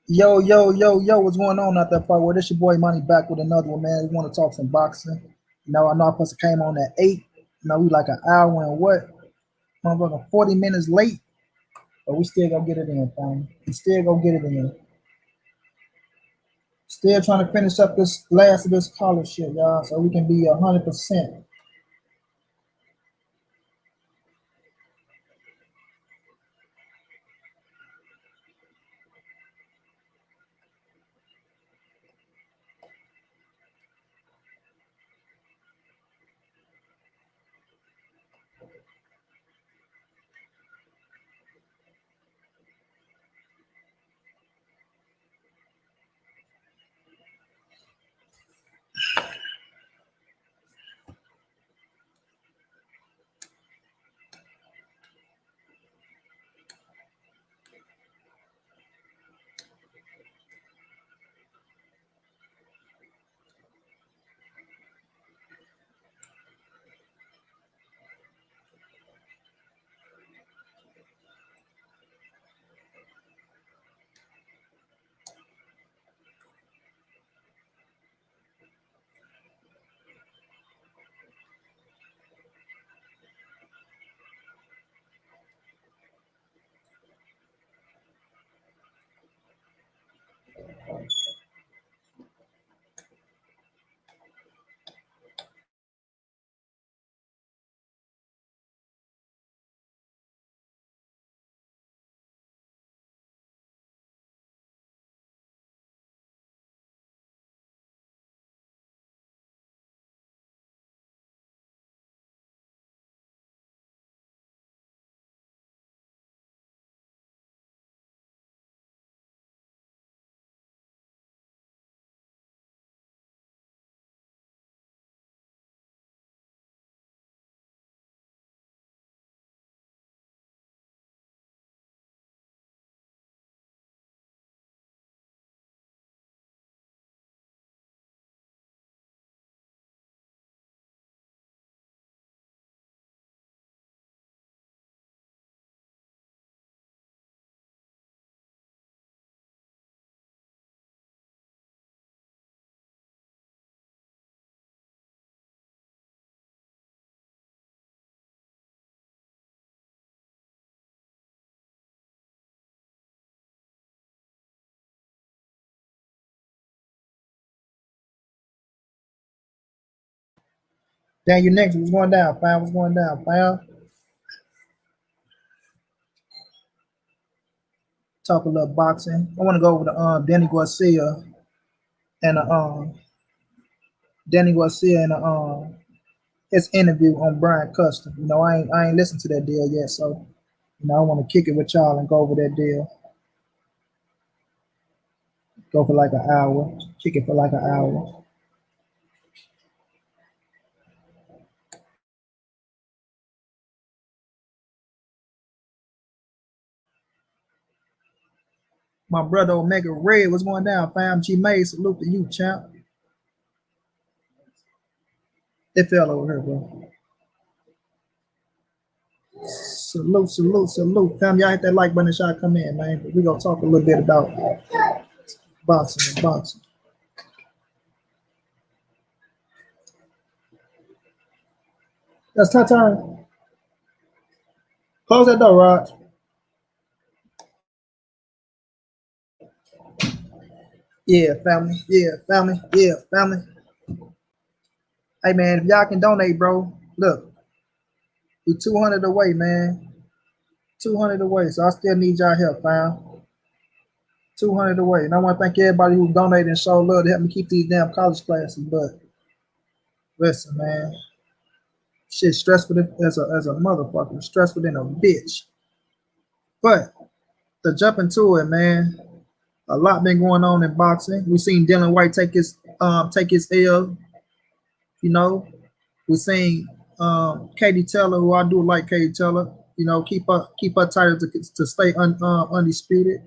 Yo, what's going on out there, part? Well, this your boy Money back with another one, man. We want to talk some boxing. I know I supposed to came on at 8. We like an hour and what? Motherfucker, 40 minutes late, but we still gonna get it in, fam. We still gonna get it in. Still trying to finish up this last of this college shit, y'all, so we can be 100%. Dan, you next. What's going down, fam? What's going down, fam? Talk a little boxing. I want to go over to Danny Garcia and his interview on Brian Custom. I ain't listened to that deal yet, so I want to kick it with y'all and go over that deal. Go for like an hour. Kick it for like an hour. My brother Omega Red, what's going down, fam? G May, salute to you, champ. It fell over here, bro. Salute, fam. Y'all hit that like button, shot come in, man. But we gonna talk a little bit about boxing and boxing. That's time. Close that door, Rod. Yeah, family. Yeah, family. Yeah, family. Hey, man, if y'all can donate, bro, look, we 200 away, man. 200 away. So I still need y'all help, fam. 200 away. And I want to thank everybody who donated and showed love to help me keep these damn college classes. But listen, man, shit stressful as a motherfucker. Stressful than a bitch. But to jump into it, man, a lot been going on in boxing. We seen Dylan White take his L. You know, we seen Katie Taylor, who I do like Katie Taylor. Keep her title to stay undisputed.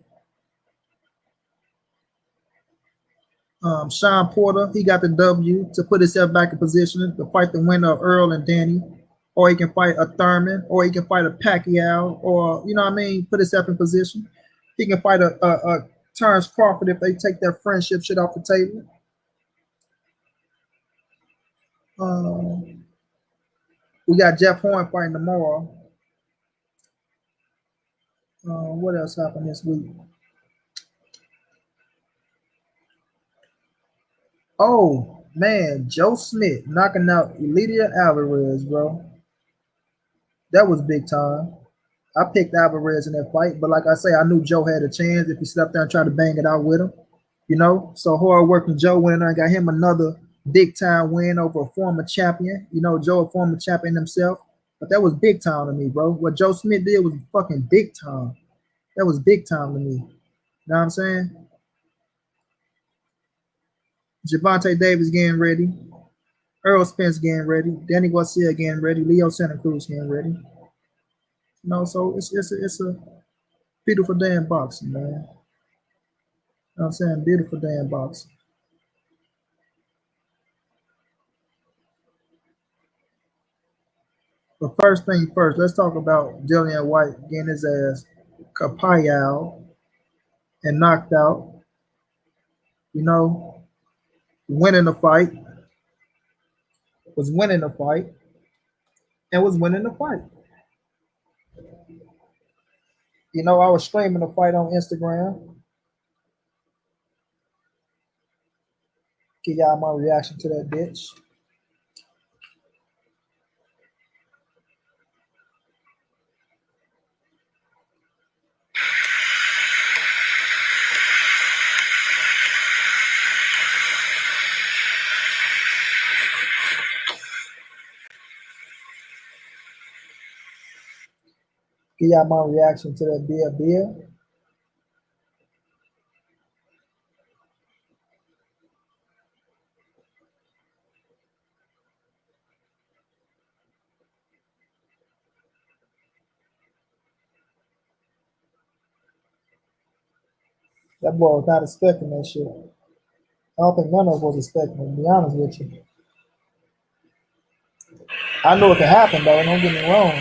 Sean Porter, he got the W to put himself back in position to fight the winner of Earl and Danny, or he can fight a Thurman, or he can fight a Pacquiao, or put himself in position. He can fight a Terrence Crawford if they take their friendship shit off the table. We got Jeff Horn fighting tomorrow. What else happened this week? Oh man, Joe Smith knocking out Elidia Alvarez, bro. That was big time. I picked Alvarez in that fight, but like I say, I knew Joe had a chance if he stepped there and tried to bang it out with him. You know, so hard working Joe went in there and got him another big time win over a former champion. You know, Joe a former champion himself, but that was big time to me, bro. What Joe Smith did was fucking big time. That was big time to me. You know what I'm saying? Javante Davis getting ready. Earl Spence getting ready. Danny Garcia getting ready. Leo Santa Cruz getting ready. You know, so it's a beautiful damn boxing, man. You know what I'm saying? Beautiful damn boxing. But first thing first, let's talk about Dillian Whyte getting his ass kapayal and knocked out. You know, winning the fight, was winning the fight, and was winning the fight. You know, I was streaming the fight on Instagram. Give y'all my reaction to that bitch. Give y'all my reaction to that beer. That boy was not expecting that shit. I don't think none of us was expecting it, to be honest with you. I know it can happen though, don't get me wrong.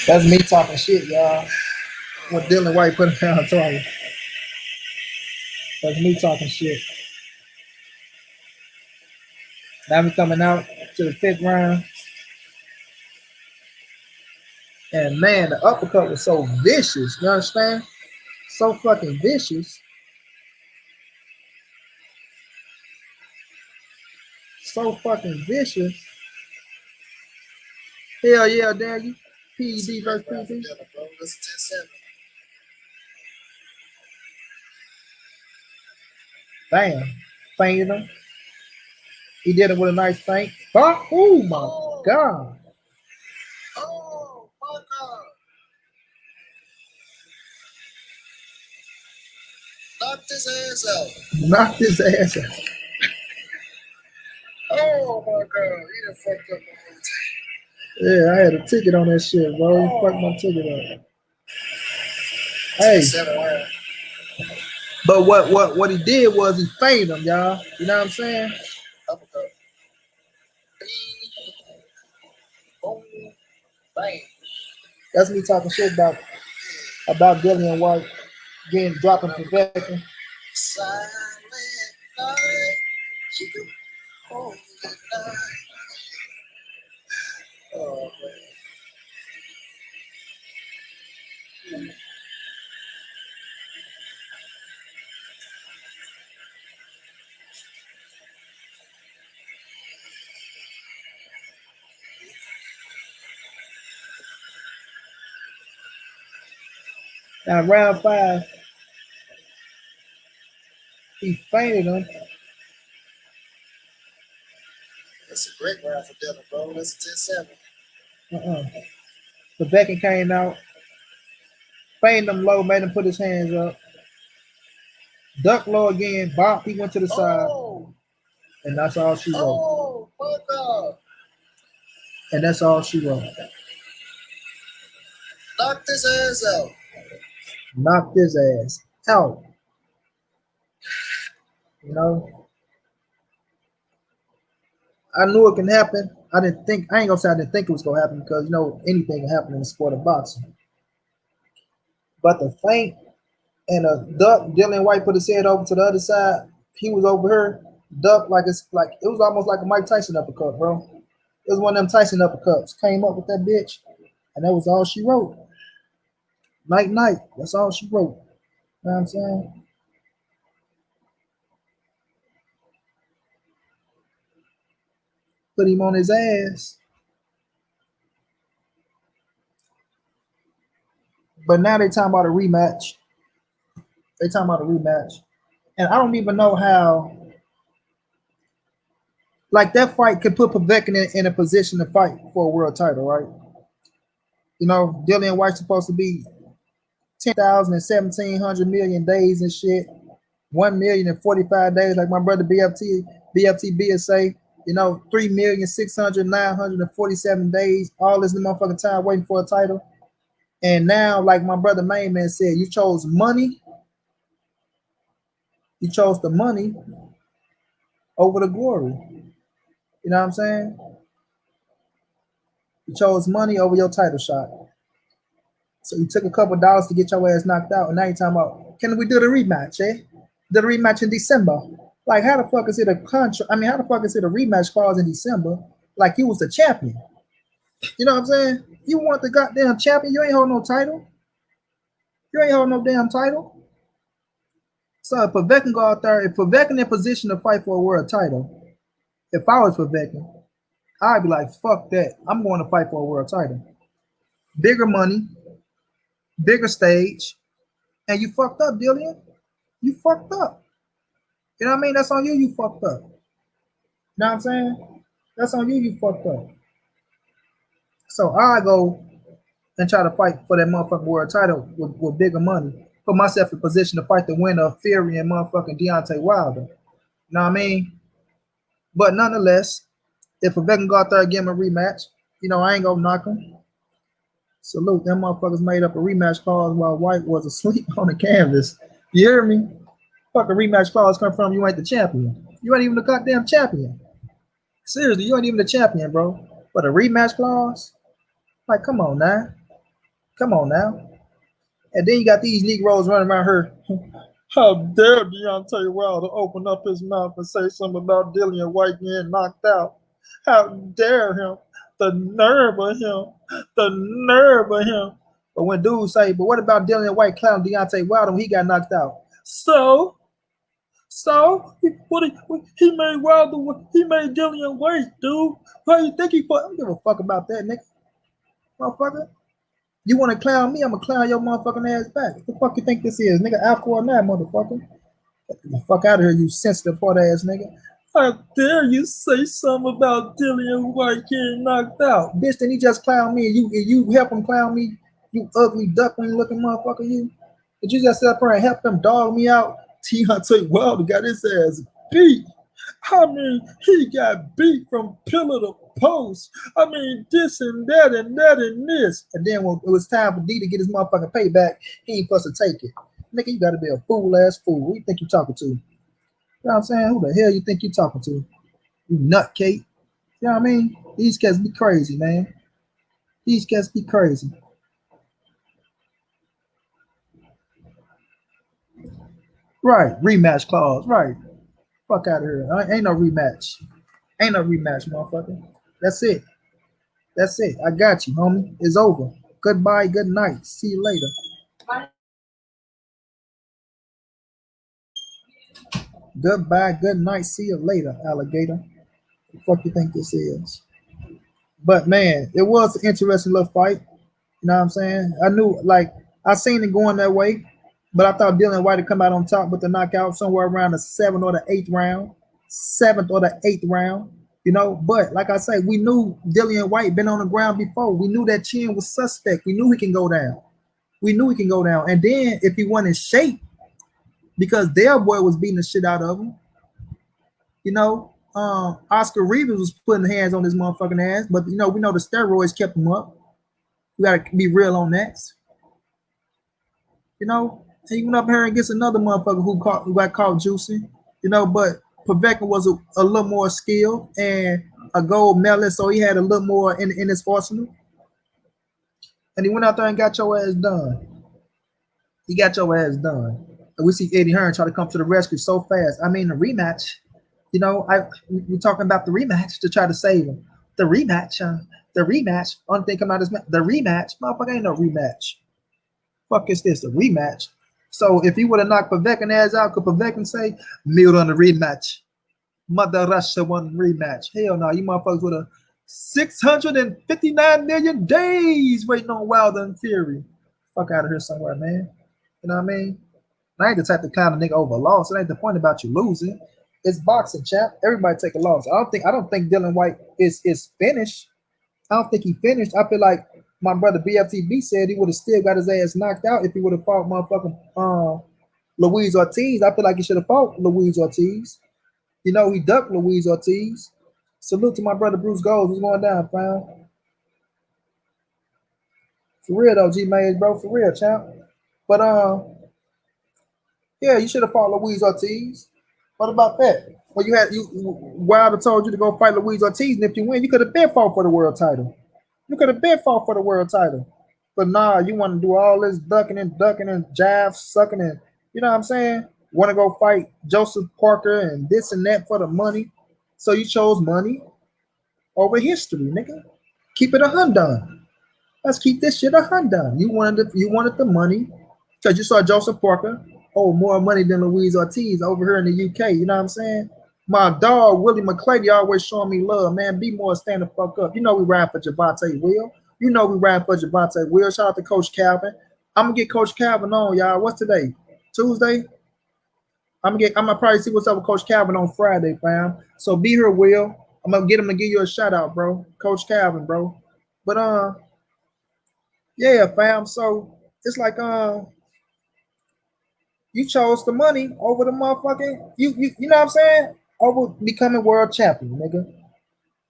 That's me talking shit, y'all. What Dylan White put him down talking. That's me talking shit. Now we coming out to the fifth round. And man, the uppercut was so vicious. You understand? So fucking vicious. So fucking vicious. Hell yeah, Daniel. PED versus PED. Damn. Fainted him. He did it with a nice feint. Oh my God. Oh my God. Knocked his ass out. Knocked his ass out. Oh my God. He done fucked up my whole time. Yeah, I had a ticket on that shit, bro. He fucked my ticket up. Hey. But what he did was he feigned him, y'all. You know what I'm saying? That's me talking shit about Dillian Whyte getting dropping for veteran. Oh, man. Now round 5, he fainted him. That's a great round for Dylan, bro. That's a 10-7. The Beckett came out, feigned him low, made him put his hands up. Duck low again, bop, he went to the side. And that's all she wrote. Oh, my God. And that's all she wrote. Knocked his ass out. Knocked his ass out. You know? I knew it can happen. I ain't gonna say I didn't think it was gonna happen because you know anything can happen in the sport of boxing. But the feint and a duck, Dylan White put his head over to the other side. He was over here, duck like it's like it was almost like a Mike Tyson uppercut, bro. It was one of them Tyson uppercuts. Came up with that bitch, and that was all she wrote. Night night. That's all she wrote. You know what I'm saying? Put him on his ass. But now they talking about a rematch. They talking about a rematch. And I don't even know how like that fight could put Povetkin in a position to fight for a world title, right? You know, Dillian White's supposed to be 10,000 and 1,700 million days and shit. 1,045 days, like my brother BFTB would say, you know, 3,600,947 days, all this motherfucking time waiting for a title. And now, like my brother Main Man said, you chose money. You chose the money over the glory. You know what I'm saying? You chose money over your title shot. So you took a couple of dollars to get your ass knocked out, and now you're talking about, can we do the rematch, eh? The rematch in December. Like, how the fuck is it a contract? I mean, how the fuck is it a rematch clause in December? Like you was the champion. You know what I'm saying? You want the goddamn champion. You ain't hold no title. You ain't hold no damn title. So if Povetkin go out there, if Povetkin in position to fight for a world title, if I was Povetkin, I'd be like, fuck that. I'm going to fight for a world title. Bigger money, bigger stage, and you fucked up, Dillian. You fucked up. You know what I mean? That's on you. You fucked up. You know what I'm saying? That's on you. You fucked up. So I go and try to fight for that motherfucking world title with bigger money. Put myself in position to fight the winner of Fury and motherfucking Deontay Wilder. You know what I mean? But nonetheless, if a vet can go out there and give him a rematch, you know, I ain't gonna knock him. Salute, them motherfuckers made up a rematch clause while Whyte was asleep on the canvas. You hear me? Fuck a rematch clause come from you ain't the champion. You ain't even the goddamn champion. Seriously, you ain't even the champion, bro. But a rematch clause? Like, come on now. Come on now. And then you got these Negroes running around here. How dare Deontay Wilder open up his mouth and say something about Dillian White getting knocked out? How dare him? The nerve of him. The nerve of him. But when dudes say, but what about Dillian White clown Deontay Wilder when he got knocked out? So he made Wilder, he made Dillian White, dude. How you think he put? I don't give a fuck about that, nigga. Motherfucker. You want to clown me? I'm going to clown your motherfucking ass back. What the fuck you think this is? Nigga, Alpha or not, motherfucker? Get the fuck out of here, you sensitive part ass nigga. How dare you say something about Dillian White getting knocked out? Bitch, then he just clown me and you help him clown me? You ugly duckling looking motherfucker, you? Did you just sit up here and help them dog me out? Deontay Wilder got his ass beat. I mean, he got beat from pillar to post. I mean, this and that and that and this. And then when it was time for D to get his motherfucking payback, he ain't supposed to take it. Nigga, you gotta be a fool-ass fool. Who you think you talking to? You know what I'm saying? Who the hell you think you talking to? You nutcake. You know what I mean? These cats be crazy, man. These cats be crazy. Right, rematch clause. Right. Fuck out of here. Ain't no rematch. Ain't no rematch, motherfucker. That's it. That's it. I got you, homie. It's over. Goodbye. Good night. See you later. Goodbye. Good night. See you later, alligator. What the fuck you think this is? But man, it was an interesting little fight. You know what I'm saying? I knew, like, I seen it going that way, but I thought Dillian White would come out on top with the knockout somewhere around the 7th or the 8th round. 7th or the 8th round. You know, but like I say, we knew Dillian White been on the ground before. We knew that chin was suspect. We knew he can go down. We knew he can go down. And then if he won in shape, because their boy was beating the shit out of him, you know, Oscar Rivas was putting hands on his motherfucking ass. But, you know, we know the steroids kept him up. We got to be real on that. You know, and he went up here and gets another motherfucker who got caught juicing, you know, but Povetkin was a little more skilled, and a gold medalist, so he had a little more in his arsenal. And he went out there and got your ass done. He got your ass done. And we see Eddie Hearn try to come to the rescue so fast. I mean, the rematch. You know, we're talking about the rematch to try to save him. The rematch, the rematch. Only thing come out is the rematch. Motherfucker, ain't no rematch. Fuck is this? A rematch? So if he would have knocked Povetkin ass out, could Povetkin say, "Milled on the rematch"? Mother Russia won rematch. Hell no, you motherfuckers would have 659 million days waiting on Wilder and Fury. Fuck out of here somewhere, man. You know what I mean? I ain't the type to clown a nigga over a loss. It ain't the point about you losing. It's boxing, champ. Everybody take a loss. I don't think Dillian Whyte is finished. I don't think he finished. I feel like my brother BFTB said he would have still got his ass knocked out if he would have fought motherfucking Luis Ortiz. I feel like he should have fought Luis Ortiz. You know, he ducked Luis Ortiz. Salute to my brother Bruce Gold. What's going down, fam? For real though, G Mays, bro. For real, champ. But yeah, you should have fought Luis Ortiz. What about that? Well, Wilder told you to go fight Luis Ortiz, and if you win, you could have been fought for the world title. You could have been fought for the world title. But nah, you want to do all this ducking and jive sucking and you know what I'm saying? Want to go fight Joseph Parker and this and that for the money. So you chose money over history, nigga. Keep it $100. Let's keep this shit $100. You wanted the money because you saw Joseph Parker more money than Luis Ortiz over here in the UK. You know what I'm saying? My dog Willie McClady always showing me love, man. Be more, stand the fuck up. You know we ride for Javante Will. You know we ride for Javante Will. Shout out to Coach Calvin. I'm gonna get Coach Calvin on, y'all. What's today? Tuesday. I'm gonna probably see what's up with Coach Calvin on Friday, fam. So be here, Will. I'm gonna get him to give you a shout out, bro. Coach Calvin, bro. But yeah, fam. So it's like you chose the money over the motherfucking you know what I'm saying? Over becoming world champion, nigga.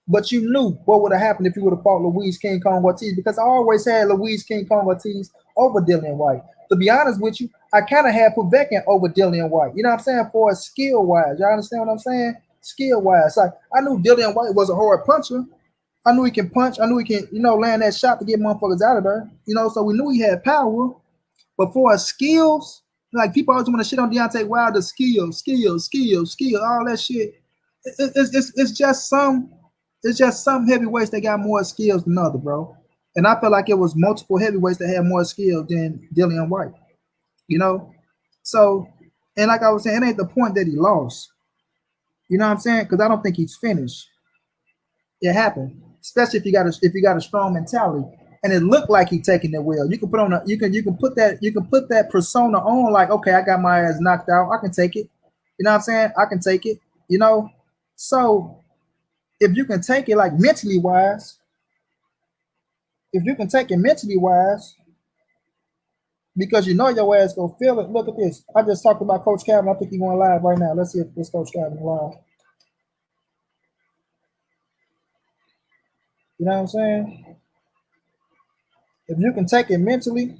But you knew what would have happened if you would have fought Luis King Kong Ortiz because I always had Luis King Kong Ortiz over Dillian Whyte. To be honest with you, I kind of had Povetkin over Dillian Whyte. You know what I'm saying? For skill wise, y'all understand what I'm saying? Skill wise, like I knew Dillian Whyte was a hard puncher. I knew he can punch. I knew he can, land that shot to get motherfuckers out of there. So we knew he had power. But for his skills, like people always want to shit on Deontay Wilder, skill, all that shit. It's just some heavyweights that got more skills than other, bro. And I felt like it was multiple heavyweights that had more skill than Dillian Whyte. So, and like I was saying, it ain't the point that he lost. You know what I'm saying? Because I don't think he's finished. It happened, especially if you got a strong mentality. And it looked like he taking it well. You can put on you can put that persona on like, okay, I got my ass knocked out. I can take it. You know what I'm saying? I can take it. So if you can take it like mentally wise, because you know your ass gonna feel it. Look at this. I just talked about Coach Calvin. I think he's going live right now. Let's see if this Coach Calvin live. You know what I'm saying? If you can take it mentally,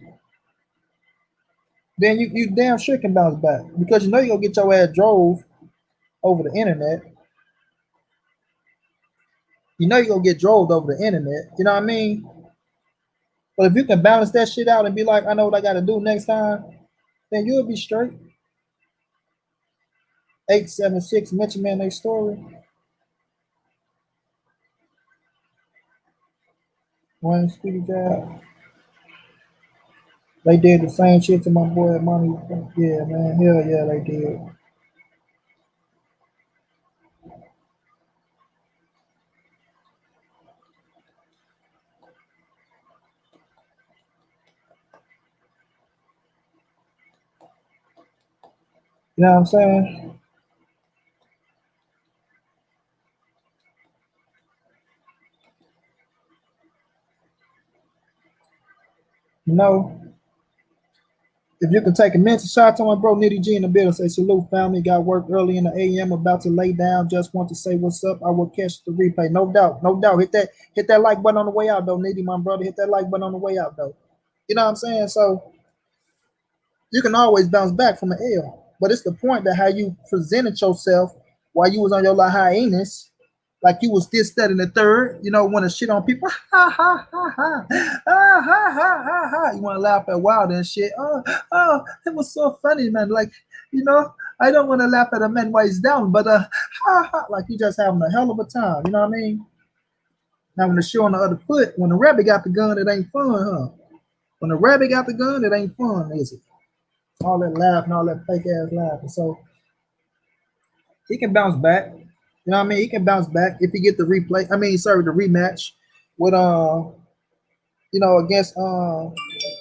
then you damn sure can bounce back because you know you're gonna get your ass drove over the internet. You know you're gonna get drove over the internet. You know what I mean? But if you can balance that shit out and be like, I know what I gotta do next time, then you'll be straight. 876 mention man their story. One speedy job. They did the same shit to my boy at Money. Yeah, man. Hell yeah, they did. You know what I'm saying? If you can take a minute, shout out to my bro Nitty G in the building. Say salute, family. Got work early in the AM. About to lay down. Just want to say what's up. I will catch the replay. No doubt. Hit that like button on the way out, though, Nitty, my brother. Hit that like button on the way out, though. You know what I'm saying? So you can always bounce back from an L. But it's the point that how you presented yourself while you was on your hiatus like you was this, that, and the third. You know, want to shit on people. Ha ha ha ha ha ha ha ha. You want to laugh at Wild and shit. Oh, it was so funny, man. Like, you know, I don't want to laugh at a man while he's down, but ha ha, like you just having a hell of a time. You know what I mean? Now when the shoe on the other foot, when the rabbit got the gun, it ain't fun, huh? When the rabbit got the gun, it ain't fun, is it? All that laughing, all that fake ass laughing. So he can bounce back. You know what I mean? He can bounce back if he get the replay. I mean, sorry, the rematch with you know,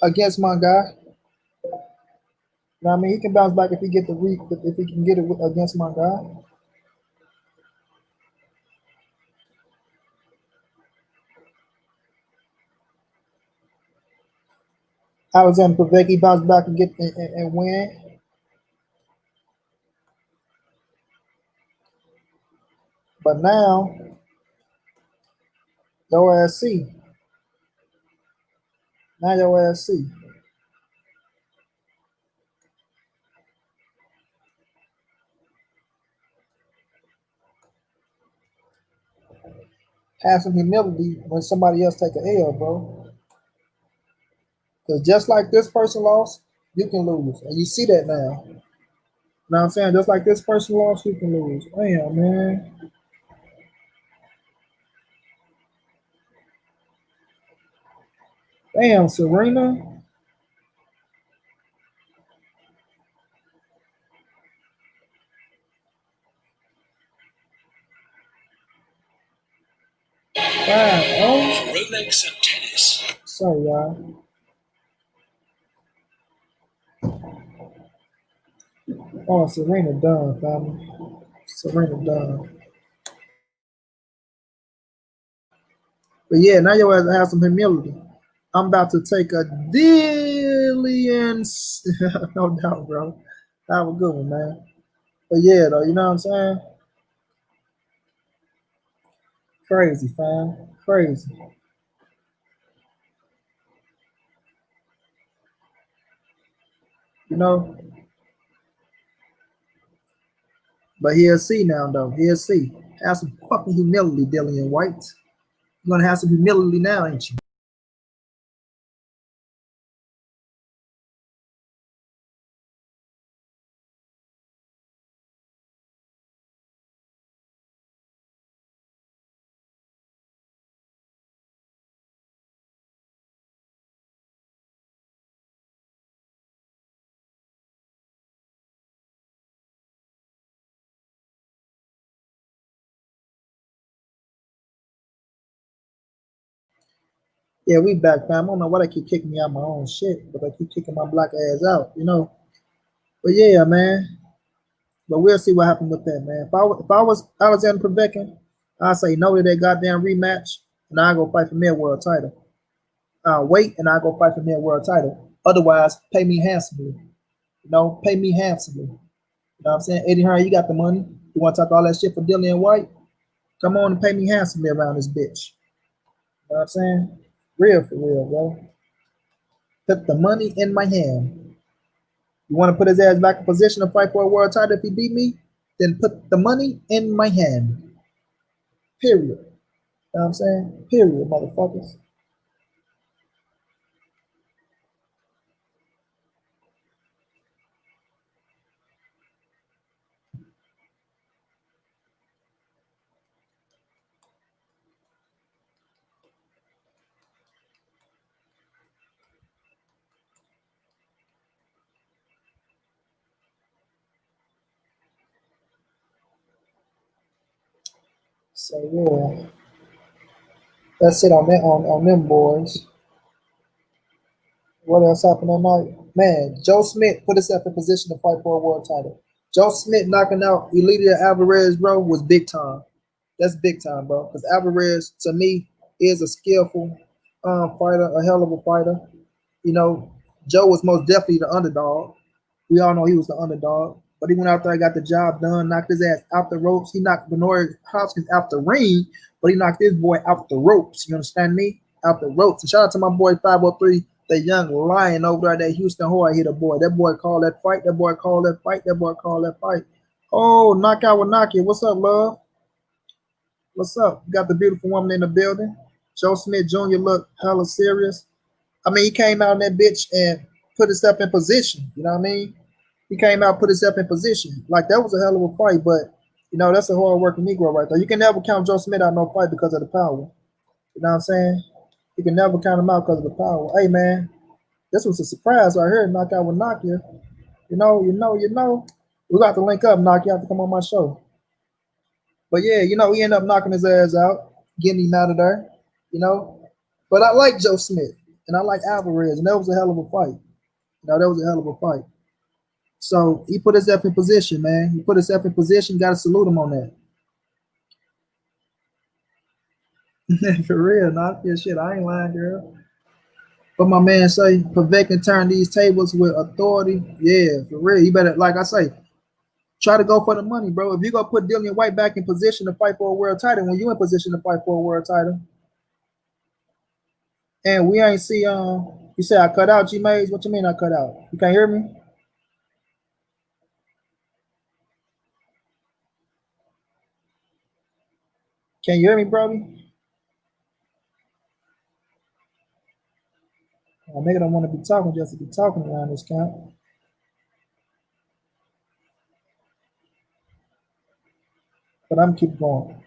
against my guy. You know what I mean? He can bounce back if he get the if he can get it against my guy. Alexander Povetkin bounce back and get and win. But now, your ass see. Now your ass see. Have some humility when somebody else take a L, bro. Because just like this person lost, you can lose. And you see that now. You know what I'm saying? Just like this person lost, you can lose. Damn, man. Damn, Serena. Oh. Rolex and tennis. Sorry, y'all. Oh, Serena done, family. Serena done. But yeah, now you have some humility. I'm about to take a Dillians. No doubt, bro. That was a good one, man. But yeah, though, you know what I'm saying? Crazy, fam. Crazy. You know? But he'll see now, though. He'll see. Have some fucking humility, Dillian Whyte. You're gonna have some humility now, ain't you? Yeah, we back, fam. I don't know why they keep kicking me out my own shit, but they keep kicking my black ass out, you know. But yeah, man. But we'll see what happened with that, man. If I was Alexander Povetkin, I'd say no to that goddamn rematch, and I go fight for me a world title. Wait, and I go fight for me a world title. Otherwise, pay me handsomely. You know, pay me handsomely. You know what I'm saying? Eddie Hearn, you got the money. You want to talk all that shit for Dillian Whyte? Come on and pay me handsomely around this bitch. You know what I'm saying? Real for real, bro. Put the money in my hand. You want to put his ass back in position to fight for a world title if he beat me? Then put the money in my hand. Period. You know what I'm saying? Period, motherfuckers. So yeah, that's it on that on them boys. What else happened tonight? Man, Joe Smith put himself in position to fight for a world title. Joe Smith knocking out Elidia Alvarez, bro, was big time. That's big time, bro. Because Alvarez, to me, is a skillful fighter, a hell of a fighter. You know, Joe was most definitely the underdog. We all know he was the underdog, but he went out there, got the job done, knocked his ass out the ropes. He knocked Benoit Hopkins out the ring, but he knocked this boy out the ropes. You understand me? Out the ropes. And shout out to my boy 503, the young lion over there, that Houston Horror hitter boy. That boy called that fight. That boy called that fight. That boy called that fight. Oh, knockout with knockout. What's up, love? What's up? You got the beautiful woman in the building. Joe Smith Jr. looked hella serious. I mean, he came out in that bitch and put himself in position. You know what I mean? He came out, put himself in position. Like that was a hell of a fight, but you know, that's a hard working Negro right there. You can never count Joe Smith out no fight because of the power. You know what I'm saying? You can never count him out because of the power. Hey man, this was a surprise right here. Knockout with Nakia. You know. We got to link up, Knock. You have to come on my show. But yeah, you know, he ended up knocking his ass out, getting him out of there, you know. But I like Joe Smith and I like Alvarez, and that was a hell of a fight. You know, that was a hell of a fight. So he put himself in position, man. He put himself in position. Got to salute him on that. For real, not yeah, shit. I ain't lying, girl. But my man say, perfect and turn these tables with authority. Yeah, for real. You better, like I say, try to go for the money, bro. If you gonna put Dillian Whyte back in position to fight for a world title, when you in position to fight for a world title, and we ain't see you say I cut out G Mays. What you mean I cut out? You can't hear me? Can you hear me, Brody? A nigga don't want to be talking just to be talking around this camp. But I'm keep going.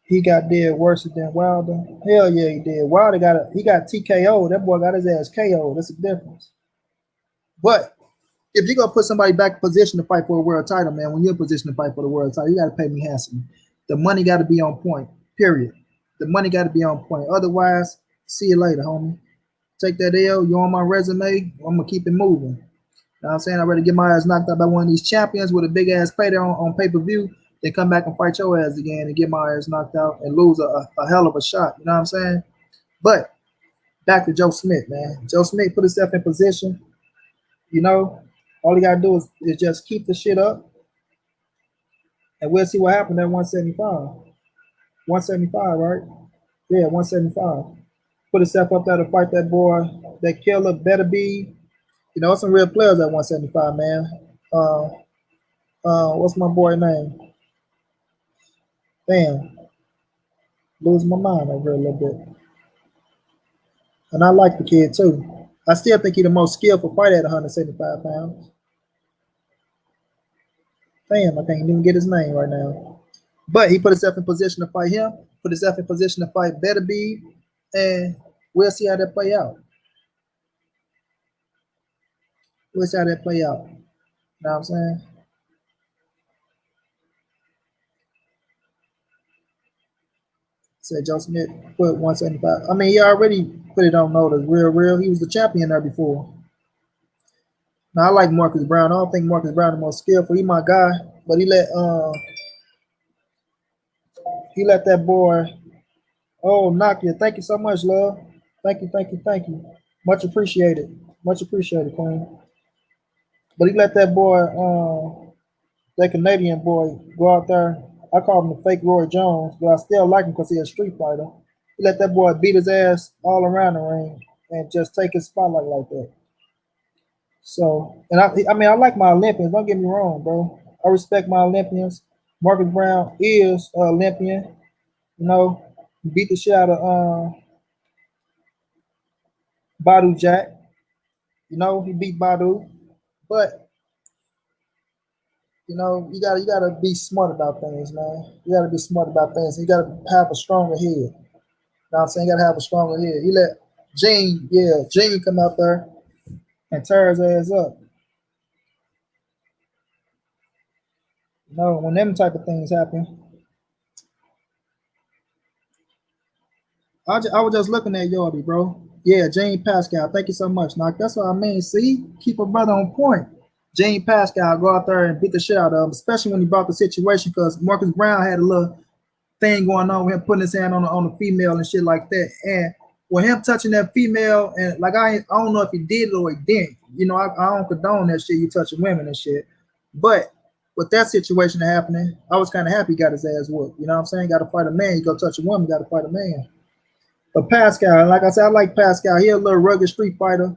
He got dead worse than Wilder. Hell yeah, he did. Wilder he got TKO. That boy got his ass KO. That's the difference. But if you're gonna put somebody back in position to fight for a world title, man, when you're in position to fight for the world title, you gotta pay me handsome. The money gotta be on point. Period. The money gotta be on point. Otherwise, see you later, homie. Take that L, you on my resume, I'm gonna keep it moving. You know what I'm saying? I'd rather get my ass knocked out by one of these champions with a big ass payday on pay-per-view than come back and fight your ass again and get my ass knocked out and lose a hell of a shot. You know what I'm saying? But back to Joe Smith, man. Joe Smith put himself in position. You know, all he gotta do is just keep the shit up, and we'll see what happened at 175. 175, right? Yeah, 175. Put himself up there to fight that boy, that killer better be. You know, some real players at 175, man. What's my boy name? Damn, losing my mind over a little bit. And I like the kid too. I still think he's the most skillful fighter at 175 pounds. Damn, I can't even get his name right now. But he put himself in position to fight him, put himself in position to fight Beterbiev, and we'll see how that play out. We'll see how that play out. You know what I'm saying? Said Joe Smith put 175. I mean, he already put it on notice. Real. He was the champion there before. Now I like Marcus Brown. I don't think Marcus Brown the most skillful. He my guy, but he let that boy. Oh, Nakia, thank you so much, love. Thank you. Much appreciated. Much appreciated, Queen. But he let that boy, that Canadian boy, go out there. I call him the fake Roy Jones, but I still like him because he's a street fighter. He let that boy beat his ass all around the ring and just take his spotlight like that. So, and I mean, I like my Olympians. Don't get me wrong, bro. I respect my Olympians. Marcus Brown is an Olympian. You know, beat the shit out of Badu Jack. You know, he beat Badu, but you know, you gotta be smart about things, man. You gotta be smart about things. You gotta have a stronger head. You know what I'm saying? You gotta have a stronger head. He let Gene come out there and tear his ass up. You know, when them type of things happen. I was just looking at Yordi, bro. Yeah, Jane Pascal. Thank you so much, Knock. That's what I mean. See, keep a brother on point. Jane Pascal go out there and beat the shit out of him, especially when he brought the situation because Marcus Brown had a little thing going on with him putting his hand on a female and shit like that. And with him touching that female, and like I don't know if he did it or he didn't. You know, I don't condone that shit. You touching women and shit. But with that situation happening, I was kind of happy he got his ass whooped. You know what I'm saying? Got to fight a man. You go touch a woman, got to fight a man. But Pascal, like I said, I like Pascal. He a little rugged street fighter,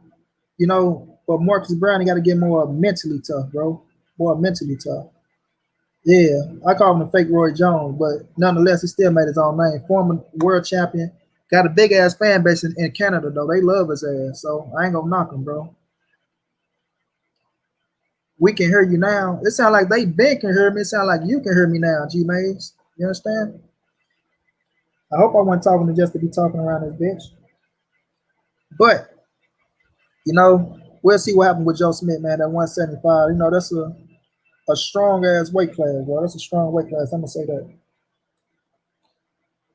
you know. But Marcus Brown, he got to get more mentally tough, bro. More mentally tough. Yeah, I call him the fake Roy Jones, but nonetheless, he still made his own name. Former world champion, got a big ass fan base in Canada though. They love his ass, so I ain't gonna knock him, bro. We can hear you now. It sounds like they been can hear me. It sounds like you can hear me now, G Maze. You understand? I hope I wasn't talking to just to be talking around this bitch. But we'll see what happened with Joe Smith, man. At 175, that's a strong ass weight class, bro. That's a strong weight class. I'm gonna say that.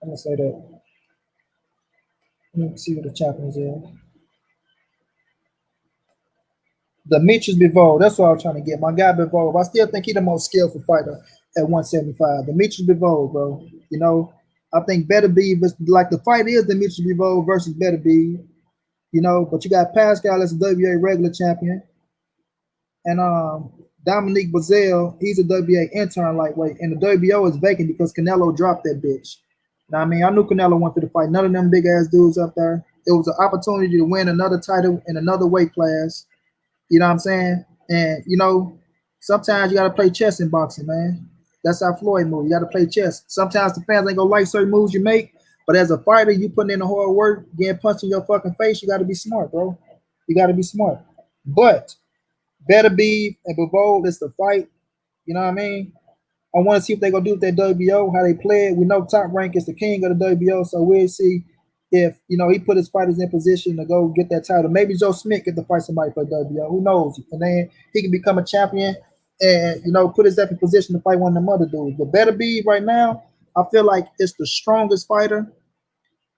I'm gonna say that. Let me see what the champions is. Demetrius Bivol. That's what I was trying to get. My guy Bivol. I still think he's the most skillful fighter at 175. Demetrius Bivol, bro. I think Better Be like the fight is Demetrius Bivol versus Better Be. But you got Pascal as a WA regular champion. And Dominique Bazell, he's a WA intern lightweight. And the WBO is vacant because Canelo dropped that bitch. Now, I mean, I knew Canelo wanted to fight none of them big ass dudes up there. It was an opportunity to win another title in another weight class. You know what I'm saying? And sometimes you gotta play chess in boxing, man. That's how Floyd moves. You gotta play chess. Sometimes the fans ain't gonna like certain moves you make, but as a fighter, you putting in the hard work, getting punched in your fucking face. You gotta be smart, bro. You gotta be smart. But Better Be and Bivol is the fight. You know what I mean? I want to see what they're gonna do with that WBO, how they play it. We know Top Rank is the king of the WBO, so we'll see if he put his fighters in position to go get that title. Maybe Joe Smith get to fight somebody for the WBO. Who knows? And then he can become a champion and put himself in position to fight one of them other dudes. But Better Be right now, I feel like it's the strongest fighter.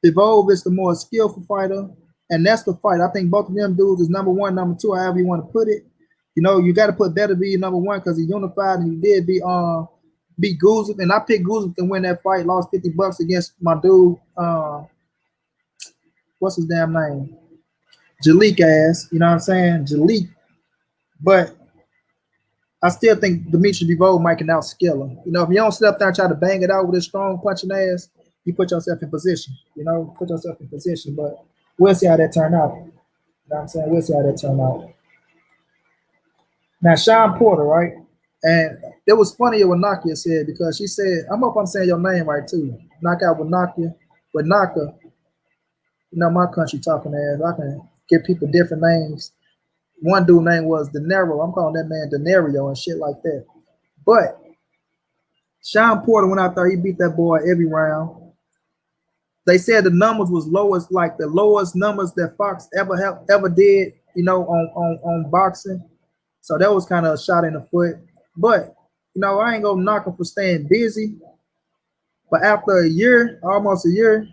Evolve is the more skillful fighter, and that's the fight. I think both of them dudes is number one, number two, however you want to put it. You got to put Better Be number one because he unified and he did beat Guzman, and I picked Guzman to win that fight. Lost $50 against my dude. What's his damn name? Jalik ass. You know what I'm saying? Jalik. But I still think Demetrius Bivol might can outskill him. If you don't sit up there and try to bang it out with his strong punching ass, you put yourself in position. Put yourself in position. But we'll see how that turn out. You know what I'm saying? We'll see how that turn out. Now, Sean Porter, right? And it was funny what Nakia said because she said, I hope I'm saying your name right too. Knockout with Nakia. With Naka, my country talking ass. I can give people different names. One dude name was De Niro. I'm calling that man De Niro and shit like that. But Sean Porter went out there. He beat that boy every round. They said the numbers was lowest, like the lowest numbers that Fox ever did, on boxing. So that was kind of a shot in the foot. But, I ain't gonna knock him for staying busy. But after a year, almost a year,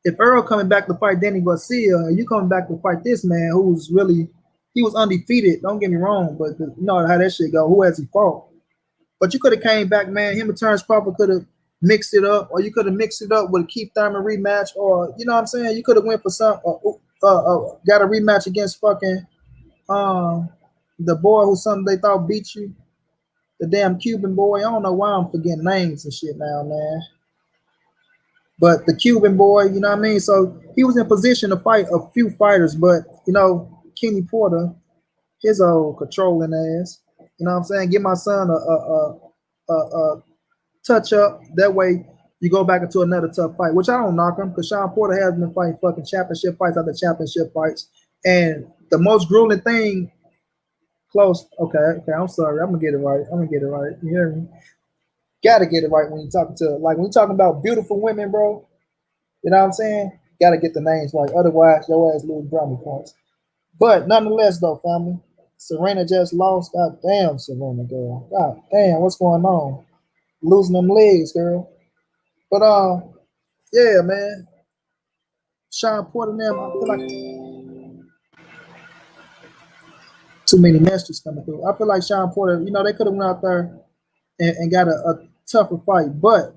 if Earl coming back to fight Danny Garcia, and you coming back to fight this man who's really, he was undefeated, don't get me wrong, but you know how that shit go. Who has he fought? But you could have came back, man. Him and Terrence Crawford could have mixed it up, or you could have mixed it up with a Keith Thurman rematch, or, you know what I'm saying? You could have went for some, got a rematch against fucking, the boy who something they thought beat you, the damn Cuban boy. I don't know why I'm forgetting names and shit now, man. But the Cuban boy, you know what I mean? So he was in position to fight a few fighters, but Kenny Porter, his old controlling ass, you know what I'm saying? Give my son a touch up. That way you go back into another tough fight, which I don't knock him because Sean Porter has been fighting fucking championship fights after championship fights. And the most grueling thing. Close. Okay. I'm sorry. I'm gonna get it right. You hear me? Gotta get it right when you're talking about beautiful women, bro. You know what I'm saying? Gotta get the names right. Otherwise, your ass lose brownie points. But nonetheless, though, family, Serena just lost. God damn, Serena, girl. God damn, what's going on? Losing them legs, girl. But yeah, man. Sean Porter, them, I feel like too many messages coming through. I feel like Sean Porter, they could have went out there and got a tougher fight, but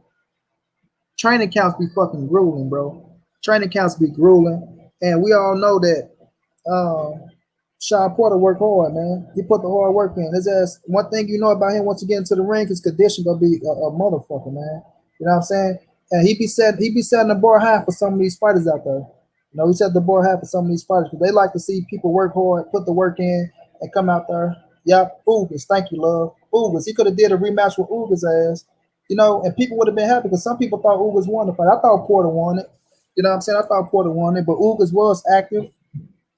training camps be fucking grueling, bro. Training camps be grueling, and we all know that Sean Porter worked hard, man. He put the hard work in. His ass. One thing you know about him once you get into the ring, his condition gonna be a motherfucker, man. You know what I'm saying? And he be setting the bar high for some of these fighters out there. He set the bar high for some of these fighters because they like to see people work hard, put the work in, and come out there. Yep, ooh, thank you, love. Ugas. He could have did a rematch with Ugas ass, you know, and people would have been happy because some people thought Ugas won the fight. I thought Porter won it. You know what I'm saying? I thought Porter won it, but Ugas was active.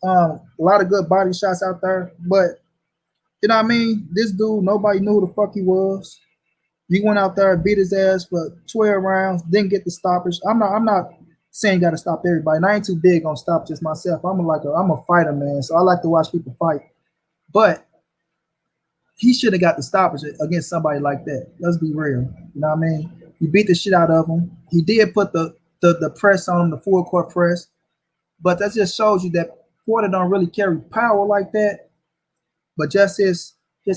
A lot of good body shots out there, but you know what I mean? This dude, nobody knew who the fuck he was. You went out there and beat his ass for 12 rounds, didn't get the stoppage. I'm not saying you gotta stop everybody. And I ain't too big on stoppages myself. I'm a fighter, man. So I like to watch people fight. But he should have got the stoppage against somebody like that. Let's be real. You know what I mean? He beat the shit out of him. He did put the press on him, the full court press. But that just shows you that Porter don't really carry power like that. But just his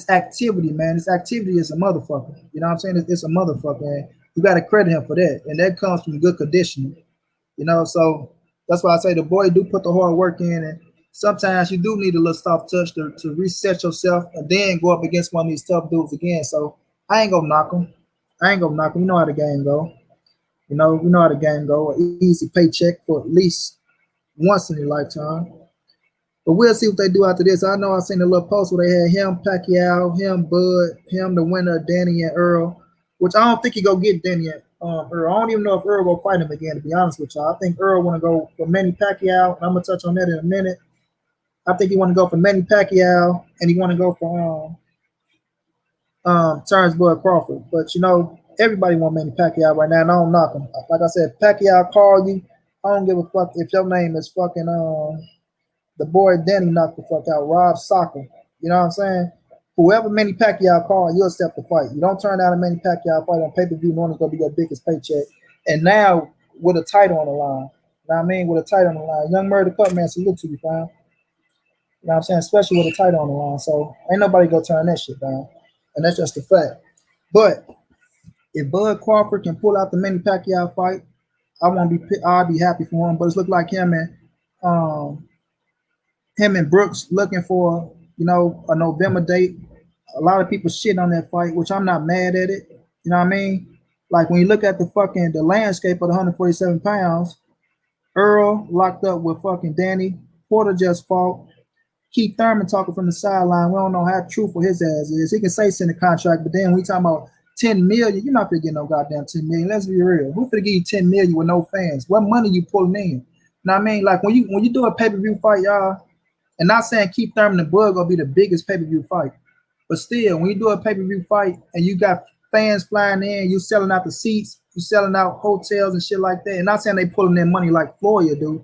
activity, man. His activity is a motherfucker. You know what I'm saying? It's a motherfucker, and you got to credit him for that. And that comes from good conditioning. You know, so that's why I say the boy do put the hard work in, and sometimes you do need a little soft touch to reset yourself and then go up against one of these tough dudes again. So I ain't gonna knock him. I ain't gonna knock him. You know how the game go. You know how the game go. An easy paycheck for at least once in your lifetime. But we'll see what they do after this. I know I seen a little post where they had him, Pacquiao, him, Bud, him, the winner, Danny and Earl, which I don't think he go get Danny and Earl. I don't even know if Earl will fight him again, to be honest with y'all. I think Earl want to go for Manny Pacquiao, and I'm going to touch on that in a minute. I think he want to go for Manny Pacquiao, and he want to go for Terrence Bud Crawford. But, you know, everybody want Manny Pacquiao right now, and I don't knock him. Like I said, Pacquiao call you. I don't give a fuck if your name is fucking the boy Danny knocked the fuck out, Rob Soccer. You know what I'm saying? Whoever Manny Pacquiao call, you'll accept the fight. You don't turn down a Manny Pacquiao fight on pay-per-view knowing it's going to be your biggest paycheck. And now with a title on the line. You know what I mean? With a title on the line. Young Murder Cup, man, salute to you, fam. You know what I'm saying? Especially with a title on the line. So ain't nobody going to turn that shit down. And that's just a fact. But if Bud Crawford can pull out the Manny Pacquiao fight, I'll be happy for him. But it's looked like him and Brooks looking for, you know, a November date. A lot of people shit on that fight, which I'm not mad at it. You know what I mean? Like when you look at the landscape of the 147 pounds, Earl locked up with fucking Danny. Porter just fought. Keith Thurman talking from the sideline. We don't know how truthful his ass is. He can say send a contract, but then when we talking about 10 million, you're not gonna get no goddamn 10 million. Let's be real. Who finna give you 10 million with no fans? What money you pulling in? You know what I mean? Like when you do a pay-per-view fight, y'all, and not saying Keith Thurman and Bud gonna be the biggest pay-per-view fight, but still, when you do a pay-per-view fight and you got fans flying in, you selling out the seats, you selling out hotels and shit like that. And not saying they pulling in money like Floyd do,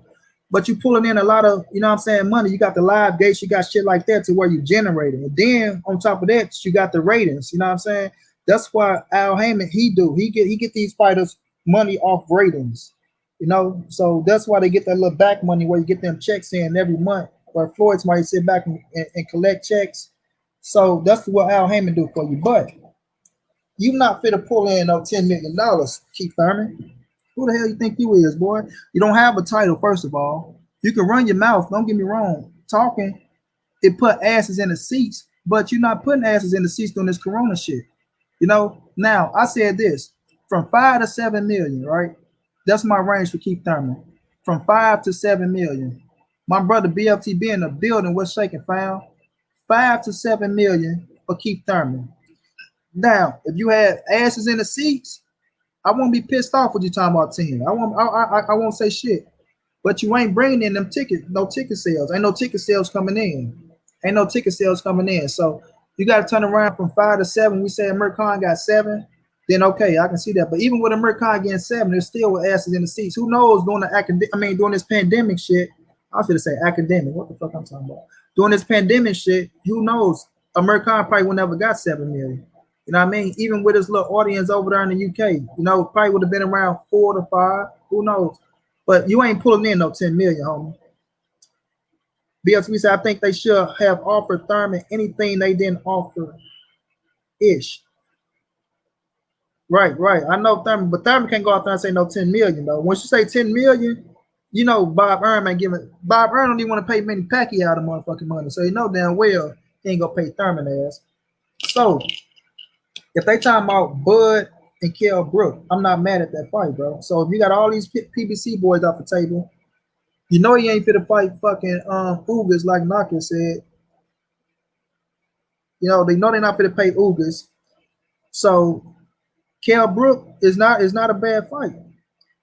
but you pulling in a lot of, you know what I'm saying, money. You got the live gates, you got shit like that to where you generating. And then on top of that, you got the ratings. You know what I'm saying? That's why Al Heyman, he get these fighters money off ratings. You know, so that's why they get that little back money where you get them checks in every month. Where Floyd's might sit back and collect checks. So that's what Al Heyman do for you. But you not fit to pull in no $10 million, Keith Thurman. Who the hell you think you is, boy? You don't have a title, first of all. You can run your mouth. Don't get me wrong. Talking, it put asses in the seats, but you're not putting asses in the seats doing this Corona shit. You know? Now, I said this. From 5 to 7 million, right? That's my range for Keith Thurman. From 5 to 7 million. My brother BFTB in the building, what's shaking, fam? 5 to 7 million for Keith Thurman. Now, if you had asses in the seats, I won't be pissed off with you talking about 10. I won't say shit. But you ain't bringing in them tickets, no ticket sales. Ain't no ticket sales coming in. Ain't no ticket sales coming in. So you got to turn around from 5 to 7. We say Amir Khan got 7. Then okay, I can see that. But even with Amir Khan getting 7, there's still with asses in the seats. Who knows during this pandemic shit? I should say academic. What the fuck I'm talking about? During this pandemic shit, who knows? Amir Khan probably would never got 7 million. You know what I mean? Even with his little audience over there in the UK, you know, probably would have been around 4 to 5. Who knows? But you ain't pulling in no 10 million, homie. BFTB said, I think they should have offered Thurman anything they didn't offer ish. Right. I know Thurman, but Thurman can't go out there and say no 10 million, though. Once you say 10 million, you know Bob Earn ain't giving. Bob Earn don't even want to pay Manny Pacquiao the motherfucking money. So you know damn well he ain't gonna pay Thurman ass. So if they talking about Bud and Kell Brook, I'm not mad at that fight, bro. So if you got all these PBC boys off the table, you know he ain't fit to fight fucking Ugas like Knocker said. You know, they know they're not going to pay Ugas. So Kell Brook is not a bad fight.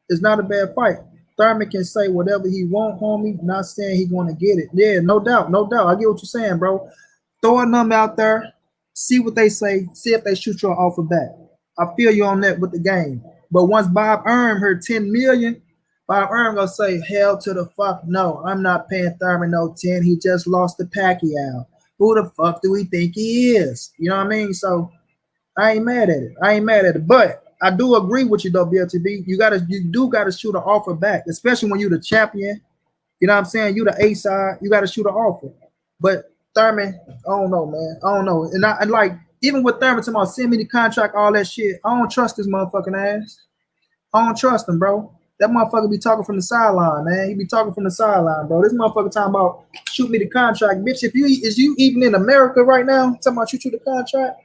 It's not a bad fight. Thurman can say whatever he want, homie. Not saying he's going to get it. Yeah, no doubt, no doubt. I get what you're saying, bro. Throw a number out there, see what they say, see if they shoot your offer back. I feel you on that with the game. But once Bob Earn heard 10 million, Bob Earn gonna say, hell to the fuck no. I'm not paying Thurman no 10. He just lost to Pacquiao. Who the fuck do we think he is? You know what I mean? So I ain't mad at it. I ain't mad at it. But I do agree with you though, BLTB. You do gotta shoot an offer back, especially when you're the champion. You know what I'm saying? You the A side, you gotta shoot an offer. But Thurman, I don't know, man. I don't know. And I like even with Thurman talking about send me the contract, all that shit. I don't trust this motherfucking ass. I don't trust him, bro. That motherfucker be talking from the sideline, man. He be talking from the sideline, bro. This motherfucker talking about shoot me the contract, bitch. If you is you even in America right now, talking about shoot you the contract.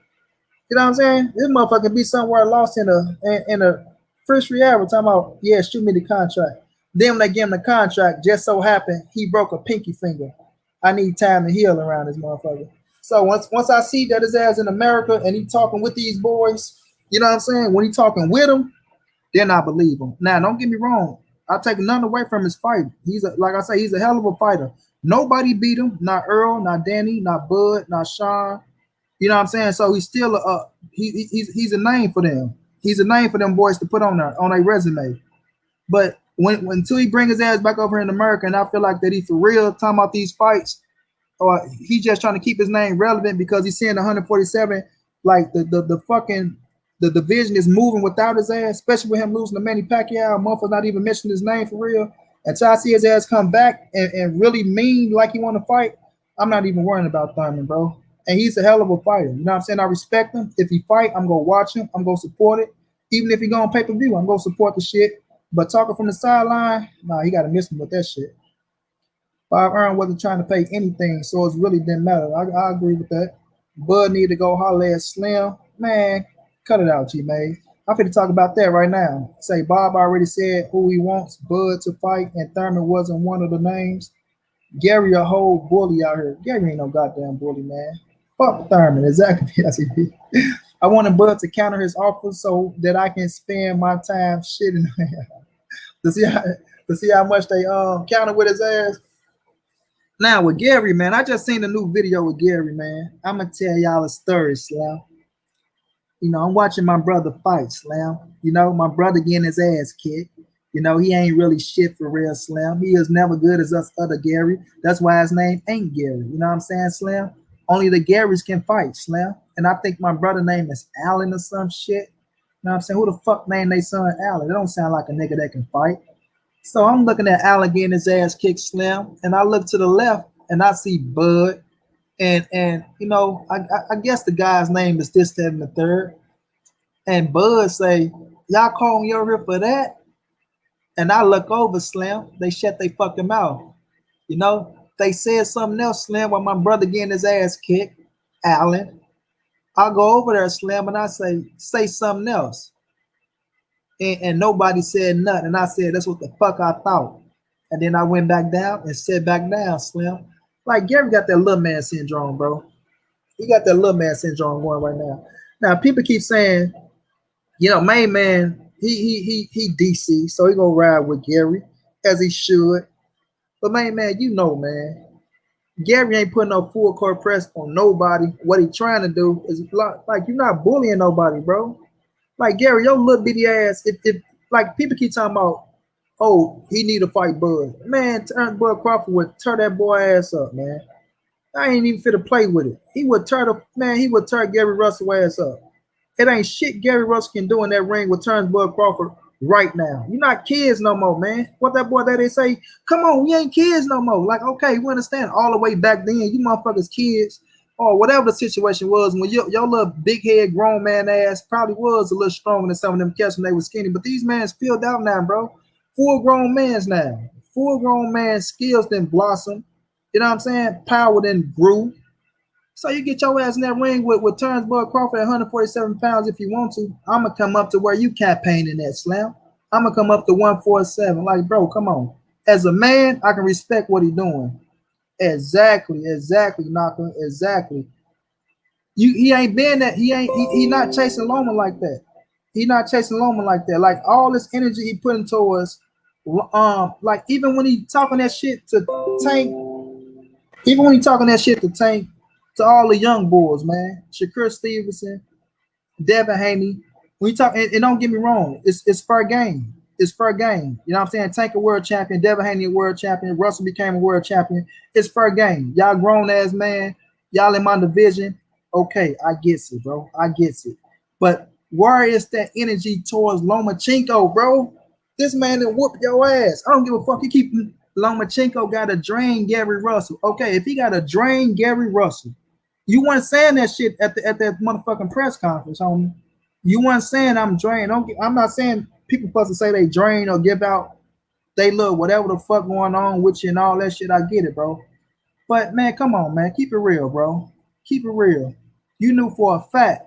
You know what I'm saying? This motherfucker be somewhere lost in a first reality talking about, yeah, shoot me the contract. Then when they give him the contract, just so happened he broke a pinky finger. I need time to heal around this motherfucker. So once I see that his ass in America and he talking with these boys, you know what I'm saying? When he talking with them, then I believe him. Now, don't get me wrong. I take none away from his fight. Like I say, he's a hell of a fighter. Nobody beat him. Not Earl, not Danny, not Bud, not Sean. You know what I'm saying? So he's still he's a name for them. He's a name for them boys to put on their resume. But until he bring his ass back over here in America, and I feel like that he for real talking about these fights, or he's just trying to keep his name relevant because he's seeing 147, like the division is moving without his ass, especially with him losing to Manny Pacquiao. Motherfuckers not even mentioning his name for real. Until I see his ass come back and really mean like he want to fight, I'm not even worrying about Thurman, bro. And he's a hell of a fighter. You know what I'm saying? I respect him. If he fight, I'm going to watch him. I'm going to support it. Even if he go on pay-per-view, I'm going to support the shit. But talking from the sideline, nah, he got to miss him with that shit. Bob Earn wasn't trying to pay anything, so it really didn't matter. I agree with that. Bud need to go holler at Slim. Man, cut it out, G-May. I'm finna talk about that right now. Say Bob already said who he wants Bud to fight, and Thurman wasn't one of the names. Gary a whole bully out here. Gary ain't no goddamn bully, man. Fuck Thurman, exactly. I wanted Bud to counter his offer so that I can spend my time shitting to see how much they counter with his ass. Now with Gary, man, I just seen a new video with Gary, man. I'm gonna tell y'all a story, Slam. You know, I'm watching my brother fight, Slam. You know, my brother getting his ass kicked. You know, he ain't really shit for real, Slam. He is never good as us other Gary. That's why his name ain't Gary. You know what I'm saying, Slam? Only the Garys can fight, Slam. And I think my brother name is Allen or some shit. You know what I'm saying? Who the fuck named their son Allen? It don't sound like a nigga that can fight. So I'm looking at Allen getting his ass kicked, Slim, and I look to the left and I see Bud, and you know, I guess the guy's name is this, that, and the third. And Bud say, y'all call me over here for that? And I look over, Slim, they shut their fucking mouth. You know, they said something else, Slim, while my brother getting his ass kicked, Allen. I go over there, Slim, and I say something else. And nobody said nothing. And I said, that's what the fuck I thought. And then I went back down and sat back down, Slim. Like, Gary got that little man syndrome, bro. He got that little man syndrome going right now. Now, people keep saying, you know, main man, he DC, so he gonna ride with Gary, as he should. But main man, you know, man, Gary ain't putting no full court press on nobody. What he trying to do is, like, you're not bullying nobody, bro. Like, Gary, your little bitty ass, if like people keep talking about, oh, he need to fight Bud. Man, Bud Crawford would tear that boy ass up, man. I ain't even fit to play with it. He would tear Gary Russell ass up. It ain't shit Gary Russell can do in that ring with Bud Crawford right now. You're not kids no more, man. What that boy that they say, come on, we ain't kids no more. Like, okay, we understand all the way back then, you motherfuckers kids. Or whatever the situation was, when your little big head grown man ass probably was a little stronger than some of them cats when they were skinny, but these mans filled out now, bro. Full grown mans now. Full grown man skills then blossom. You know what I'm saying? Power then grew. So you get your ass in that ring with Bud Crawford at 147 pounds if you want to. I'm going to come up to where you campaigning at, Slam. I'm going to come up to 147. Like, bro, come on. As a man, I can respect what he's doing. Exactly, Naka, exactly. He ain't been that. He not chasing Loma like that. He not chasing Loma like that. Like all this energy he putting towards, like even when he talking that shit to Tank, even when he talking that shit to Tank, to all the young boys, man, Shakur Stevenson, Devin Haney. When you talk, and don't get me wrong, it's fair game. It's fair game. You know what I'm saying? Tank a world champion, Devin Haney a world champion, Russell became a world champion. It's fair game. Y'all grown ass man. Y'all in my division. Okay, I get it, bro. I get it. But where is that energy towards Lomachenko, bro? This man that whoop your ass. I don't give a fuck. You keep Lomachenko got to drain Gary Russell. Okay, if he got to drain Gary Russell, you weren't saying that shit at that motherfucking press conference, homie. You weren't saying I'm drained. I'm not saying people supposed to say they drain or give out they look whatever the fuck going on with you and all that shit. I get it, bro. But man, come on, man. Keep it real, bro. Keep it real. You knew for a fact.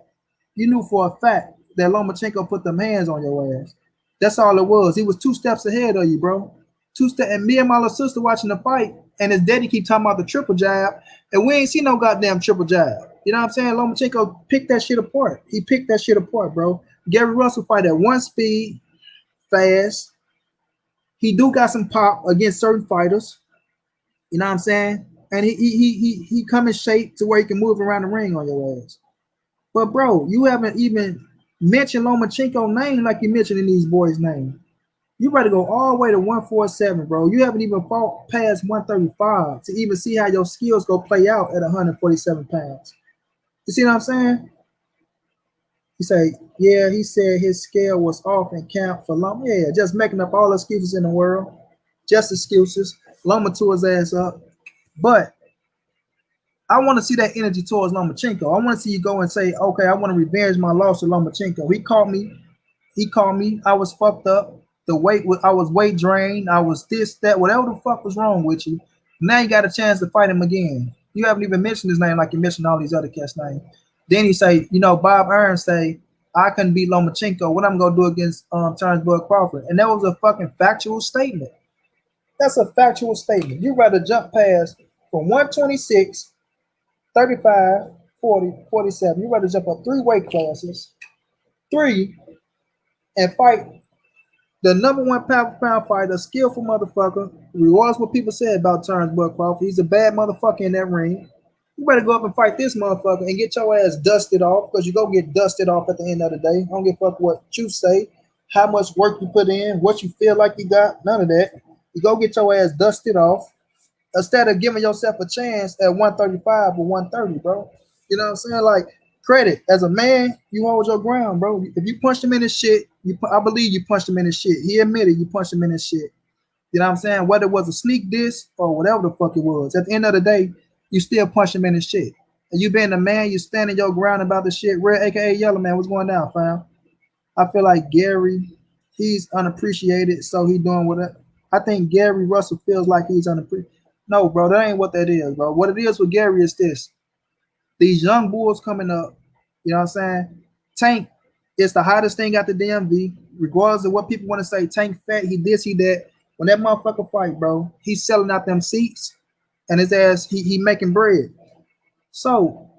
You knew for a fact that Lomachenko put them hands on your ass. That's all it was. He was 2 steps ahead of you, bro. 2 steps. And me and my little sister watching the fight, and his daddy keep talking about the triple jab, and we ain't seen no goddamn triple jab. You know what I'm saying? Lomachenko picked that shit apart. He picked that shit apart, bro. Gary Russell fight at one speed, fast. He do got some pop against certain fighters. You know what I'm saying? And he come in shape to where he can move around the ring on your ass. But bro, you haven't even mentioned Lomachenko's name like you mentioned in these boys' name. You better go all the way to 147, bro. You haven't even fought past 135 to even see how your skills go play out at 147 pounds. You see what I'm saying? You say, yeah, he said his scale was off in camp for Loma. Yeah, just making up all excuses in the world. Just excuses. Loma tore his ass up. But I want to see that energy towards Lomachenko. I want to see you go and say, okay, I want to revenge my loss to Lomachenko. He called me. I was fucked up. I was weight drained. I was this, that, whatever the fuck was wrong with you. Now you got a chance to fight him again. You haven't even mentioned his name like you mentioned all these other cats' names. Then he say, Bob Aaron say, I couldn't beat Lomachenko. What I'm gonna do against Terrence Bud Crawford? And that was a fucking factual statement. That's a factual statement. You rather jump past from 126, 35, 40, 47. You rather jump up 3 weight classes, 3, and fight the number 1 pound for pound fighter, skillful motherfucker. Regards what people said about Terrence Bud Crawford. He's a bad motherfucker in that ring. You better go up and fight this motherfucker and get your ass dusted off, because you're going to get dusted off at the end of the day. I don't give a fuck what you say, how much work you put in, what you feel like you got, none of that. You go get your ass dusted off instead of giving yourself a chance at 135 or 130, bro. You know what I'm saying? Like, credit. As a man, you hold your ground, bro. If you punched him in his shit, I believe you punched him in his shit. He admitted you punched him in his shit. You know what I'm saying? Whether it was a sneak diss or whatever the fuck it was, at the end of the day, you still punch him in his shit. And you being a man, you standing your ground about the shit. Red, aka Yellow Man, what's going down, fam? I feel like Gary, he's unappreciated, so he doing what I think Gary Russell feels like he's unappreciated. No, bro, that ain't what that is, bro. What it is with Gary is this. These young bulls coming up, you know what I'm saying? Tank is the hottest thing at the DMV, regardless of what people want to say. Tank fat, he this, he that. When that motherfucker fight, bro, he's selling out them seats, and his ass, he making bread. So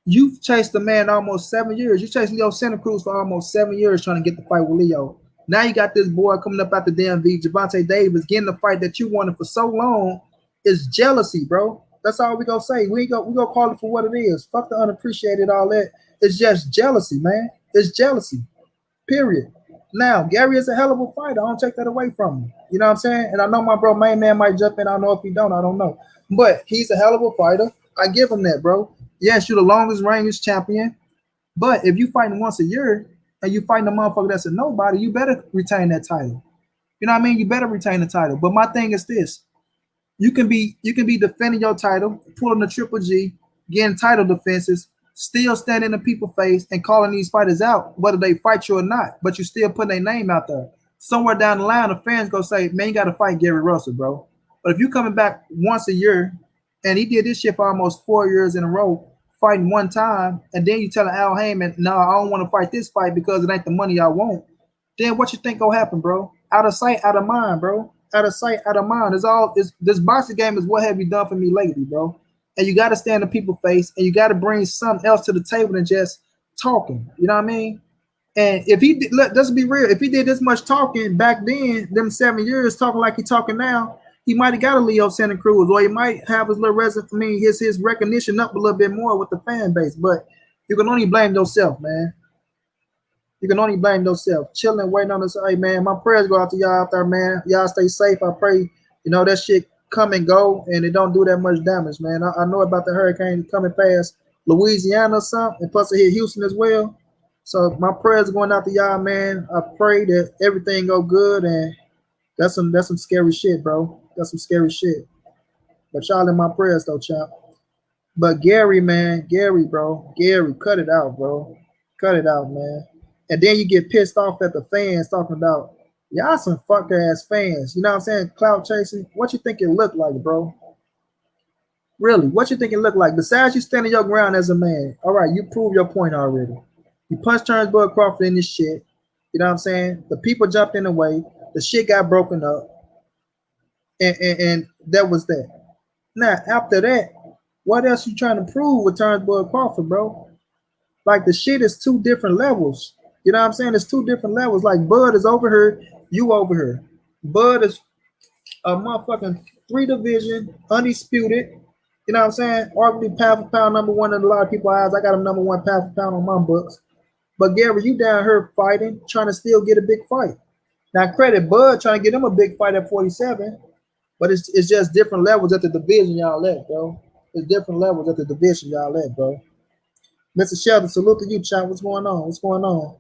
you've chased the man almost 7 years. You chased Leo Santa Cruz for almost 7 years trying to get the fight with Leo. Now you got this boy coming up out the DMV, Gervonta Davis, getting the fight that you wanted for so long. Is jealousy, bro. That's all we gonna say. We gonna call it for what it is. Fuck the unappreciated, all that. It's just jealousy, man. It's jealousy. Period. Now, Gary is a hell of a fighter. I don't take that away from him. You know what I'm saying? And I know my bro, main man, might jump in. I don't know if he don't. I don't know. But he's a hell of a fighter. I give him that, bro. Yes, you're the longest reigning champion. But if you fighting once a year and you fighting a motherfucker that's a nobody, you better retain that title. You know what I mean? You better retain the title. But my thing is this. You can be defending your title, pulling the Triple G, getting title defenses, still standing in the people's face and calling these fighters out, whether they fight you or not, but you still putting their name out there. Somewhere down the line, the fans gonna say, man, you gotta fight Gary Russell, bro. But if you coming back once a year, and he did this shit for almost 4 years in a row, fighting one time, and then you telling Al Heyman, no, I don't want to fight this fight because it ain't the money I want, then what you think gonna happen, bro? Out of sight, out of mind, bro. Out of sight, out of mind. This boxing game is what have you done for me lately, bro? and you got to stand in people's face, and you got to bring something else to the table than just talking. You know what I mean? And if he did, let's be real, if he did this much talking back then, them 7 years talking like he talking now, he might have got a Leo Santa Cruz, or he might have his little his recognition up a little bit more with the fan base. But you can only blame yourself, man. You can only blame yourself. Chilling, waiting on this. Hey, man, my prayers go out to y'all out there, man. Y'all stay safe. I pray, that shit come and go, and it don't do that much damage, man. I know about the hurricane coming past Louisiana or something, and plus it hit Houston as well. So my prayers going out to y'all, man. I pray that everything go good, and that's some scary shit, bro. That's some scary shit. But y'all in my prayers though, champ. But Gary, man, bro, cut it out, bro. Cut it out, man. And then you get pissed off at the fans talking about y'all some fuck ass fans. You know what I'm saying? Clout chasing. What you think it looked like, bro? Really, what you think it looked like? Besides you standing your ground as a man. All right, you proved your point already. You punched Turnbull Crawford in this shit. You know what I'm saying? The people jumped in the way. The shit got broken up. And that was that. Now, after that, what else you trying to prove with Turnbull Crawford, bro? Like, the shit is two different levels. You know what I'm saying? It's two different levels. Like, Bud is over here, you over here. Bud is a motherfucking 3 division, undisputed. You know what I'm saying? Arguably pound for pound number one in a lot of people's eyes. I got him number 1 pound for pound on my books. But Gary, you down here fighting, trying to still get a big fight. Now, credit Bud trying to get him a big fight at 47, but it's just different levels at the division y'all at, bro. It's different levels at the division y'all at, bro. Mr. Sheldon, salute to you, champ. What's going on? What's going on?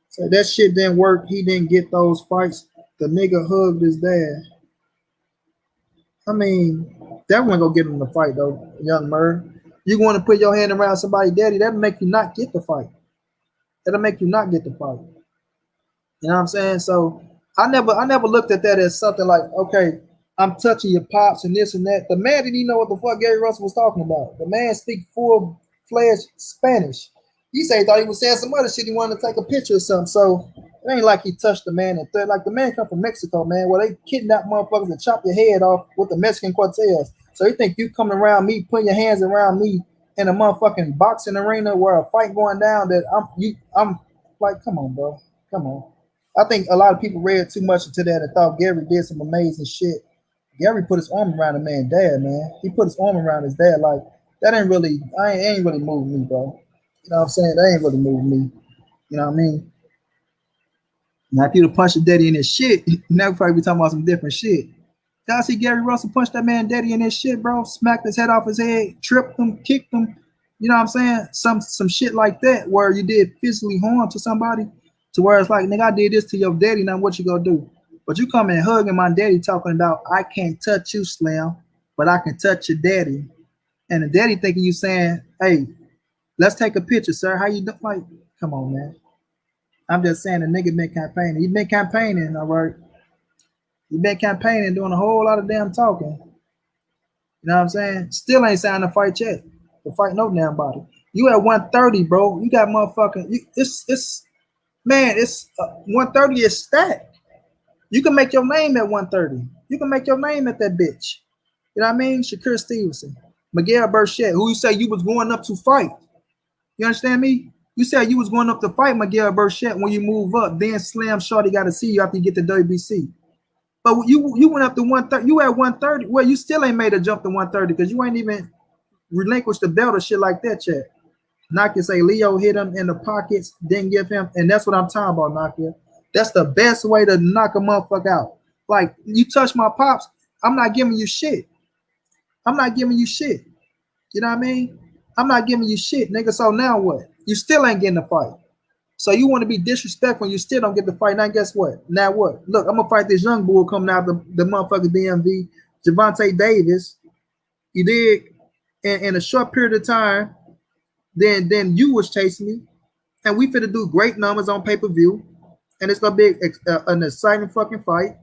So that shit didn't work. He didn't get those fights. The nigga hugged his dad. I mean, that wasn't gonna get him the fight though, young Murr. You want to put your hand around somebody's daddy, that'll make you not get the fight. That'll make you not get the fight. You know what I'm saying? So I never looked at that as something like, okay, I'm touching your pops and this and that. The man didn't even know what the fuck Gary Russell was talking about. The man speak full-fledged Spanish. He said he thought he was saying some other shit. He wanted to take a picture or something. So it ain't like he touched the man. And like the man come from Mexico, man, where they kidnap motherfuckers and chop your head off with the Mexican cartels. So you think you coming around me, putting your hands around me in a motherfucking boxing arena where a fight going down that I'm like, come on, bro. Come on. I think a lot of people read too much into that and thought Gary did some amazing shit. Gary put his arm around the man's dad, man. He put his arm around his dad. Like, that ain't really moved me, bro. You know what I'm saying? That ain't really moved me. You know what I mean? Now, if you'd have punched your daddy in his shit, now we'd probably be talking about some different shit. Y'all see Gary Russell punch that man daddy in his shit, bro? Smacked his head off his head, tripped him, kicked him. You know what I'm saying? Some shit like that where you did physically harm to somebody to where it's like, nigga, I did this to your daddy, now what you gonna do? But you come and hugging my daddy talking about, I can't touch you, Slim, but I can touch your daddy. And the daddy thinking you saying, hey, let's take a picture, sir. How you doing? Like, come on, man. I'm just saying the nigga been campaigning. He been campaigning, all right? He been campaigning, doing a whole lot of damn talking. You know what I'm saying? Still ain't signed a fight yet. To fight no damn body. You at 130, bro. You got motherfucking, it's 130 is stacked. You can make your name at 130. You can make your name at that bitch. You know what I mean? Shakur Stevenson, Miguel Burchett, who you say you was going up to fight. You understand me? You said you was going up to fight Miguel Burchett when you move up. Then Slim Shorty got to see you after you get the WBC. But you went up to 130. You at 130. Well, you still ain't made a jump to 130 because you ain't even relinquished the belt or shit like that yet. Nakia say Leo hit him in the pockets, didn't give him, and that's what I'm talking about, Nakia. That's the best way to knock a motherfucker out. Like, you touch my pops, I'm not giving you shit. I'm not giving you shit. You know what I mean? I'm not giving you shit, nigga. So now what? You still ain't getting the fight. So you want to be disrespectful, you still don't get the fight. Now guess what? Now what? Look, I'm gonna fight this young bull coming out the motherfucking DMV, Javante Davis. You dig? In a short period of time, then you was chasing me, and we finna do great numbers on pay-per-view, and it's gonna be an exciting fucking fight,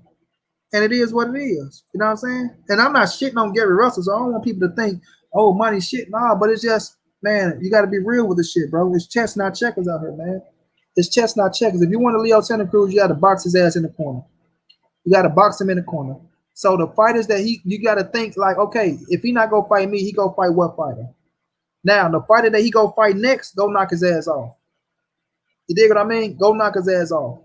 and it is what it is. You know what I'm saying? And I'm not shitting on Gary Russell, so I don't want people to think, oh, money shit. Nah, but it's just, man, you got to be real with this shit, bro. It's chess, not checkers out here, man. It's chess, not checkers. If you want to Leo Santa Cruz, you got to box his ass in the corner. You got to box him in the corner. So the fighters that you got to think like, okay, if he not gonna fight me, he go fight what fighter? Now the fighter that he go fight next, go knock his ass off. You dig what I mean? Go knock his ass off.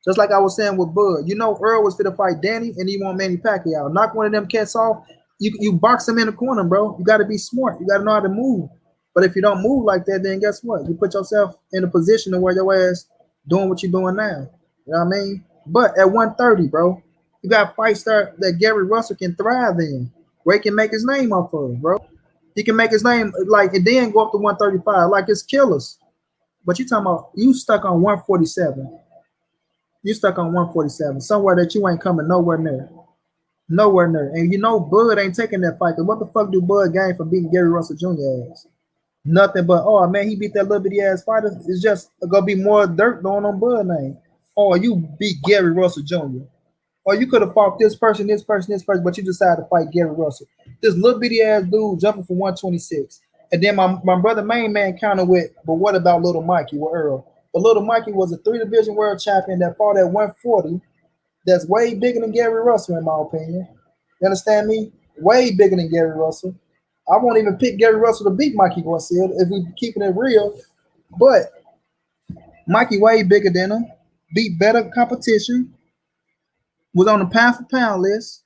Just like I was saying with Bud. You know Earl was fit to fight Danny and he want Manny Pacquiao. Knock one of them cats off, you box him in the corner, bro. You got to be smart. You got to know how to move. But if you don't move like that, then guess what? You put yourself in a position to where your ass doing what you're doing now. You know what I mean? But at 130, bro, you got fights that Gary Russell can thrive in, where he can make his name off of, bro. He can make his name like and then go up to 135, like it's killers. But you talking about you stuck on 147. You stuck on 147, somewhere that you ain't coming nowhere near. Nowhere near. And you know Bud ain't taking that fight. Cause what the fuck do Bud gain from beating Gary Russell Jr. ass? Nothing but, oh man, he beat that little bitty ass fighter. It's just gonna be more dirt going on Bud name. Or you beat Gary Russell Jr. Or you could have fought this person, but you decided to fight Gary Russell. This little bitty ass dude jumping for 126. And then my brother main man countered with, but what about little Mikey with Earl? But little Mikey was a 3-division world champion that fought at 140. That's way bigger than Gary Russell, in my opinion. You understand me? Way bigger than Gary Russell. I won't even pick Gary Russell to beat Mikey Garcia if we keeping it real. But Mikey way bigger than him, beat better competition, was on the pound for pound list,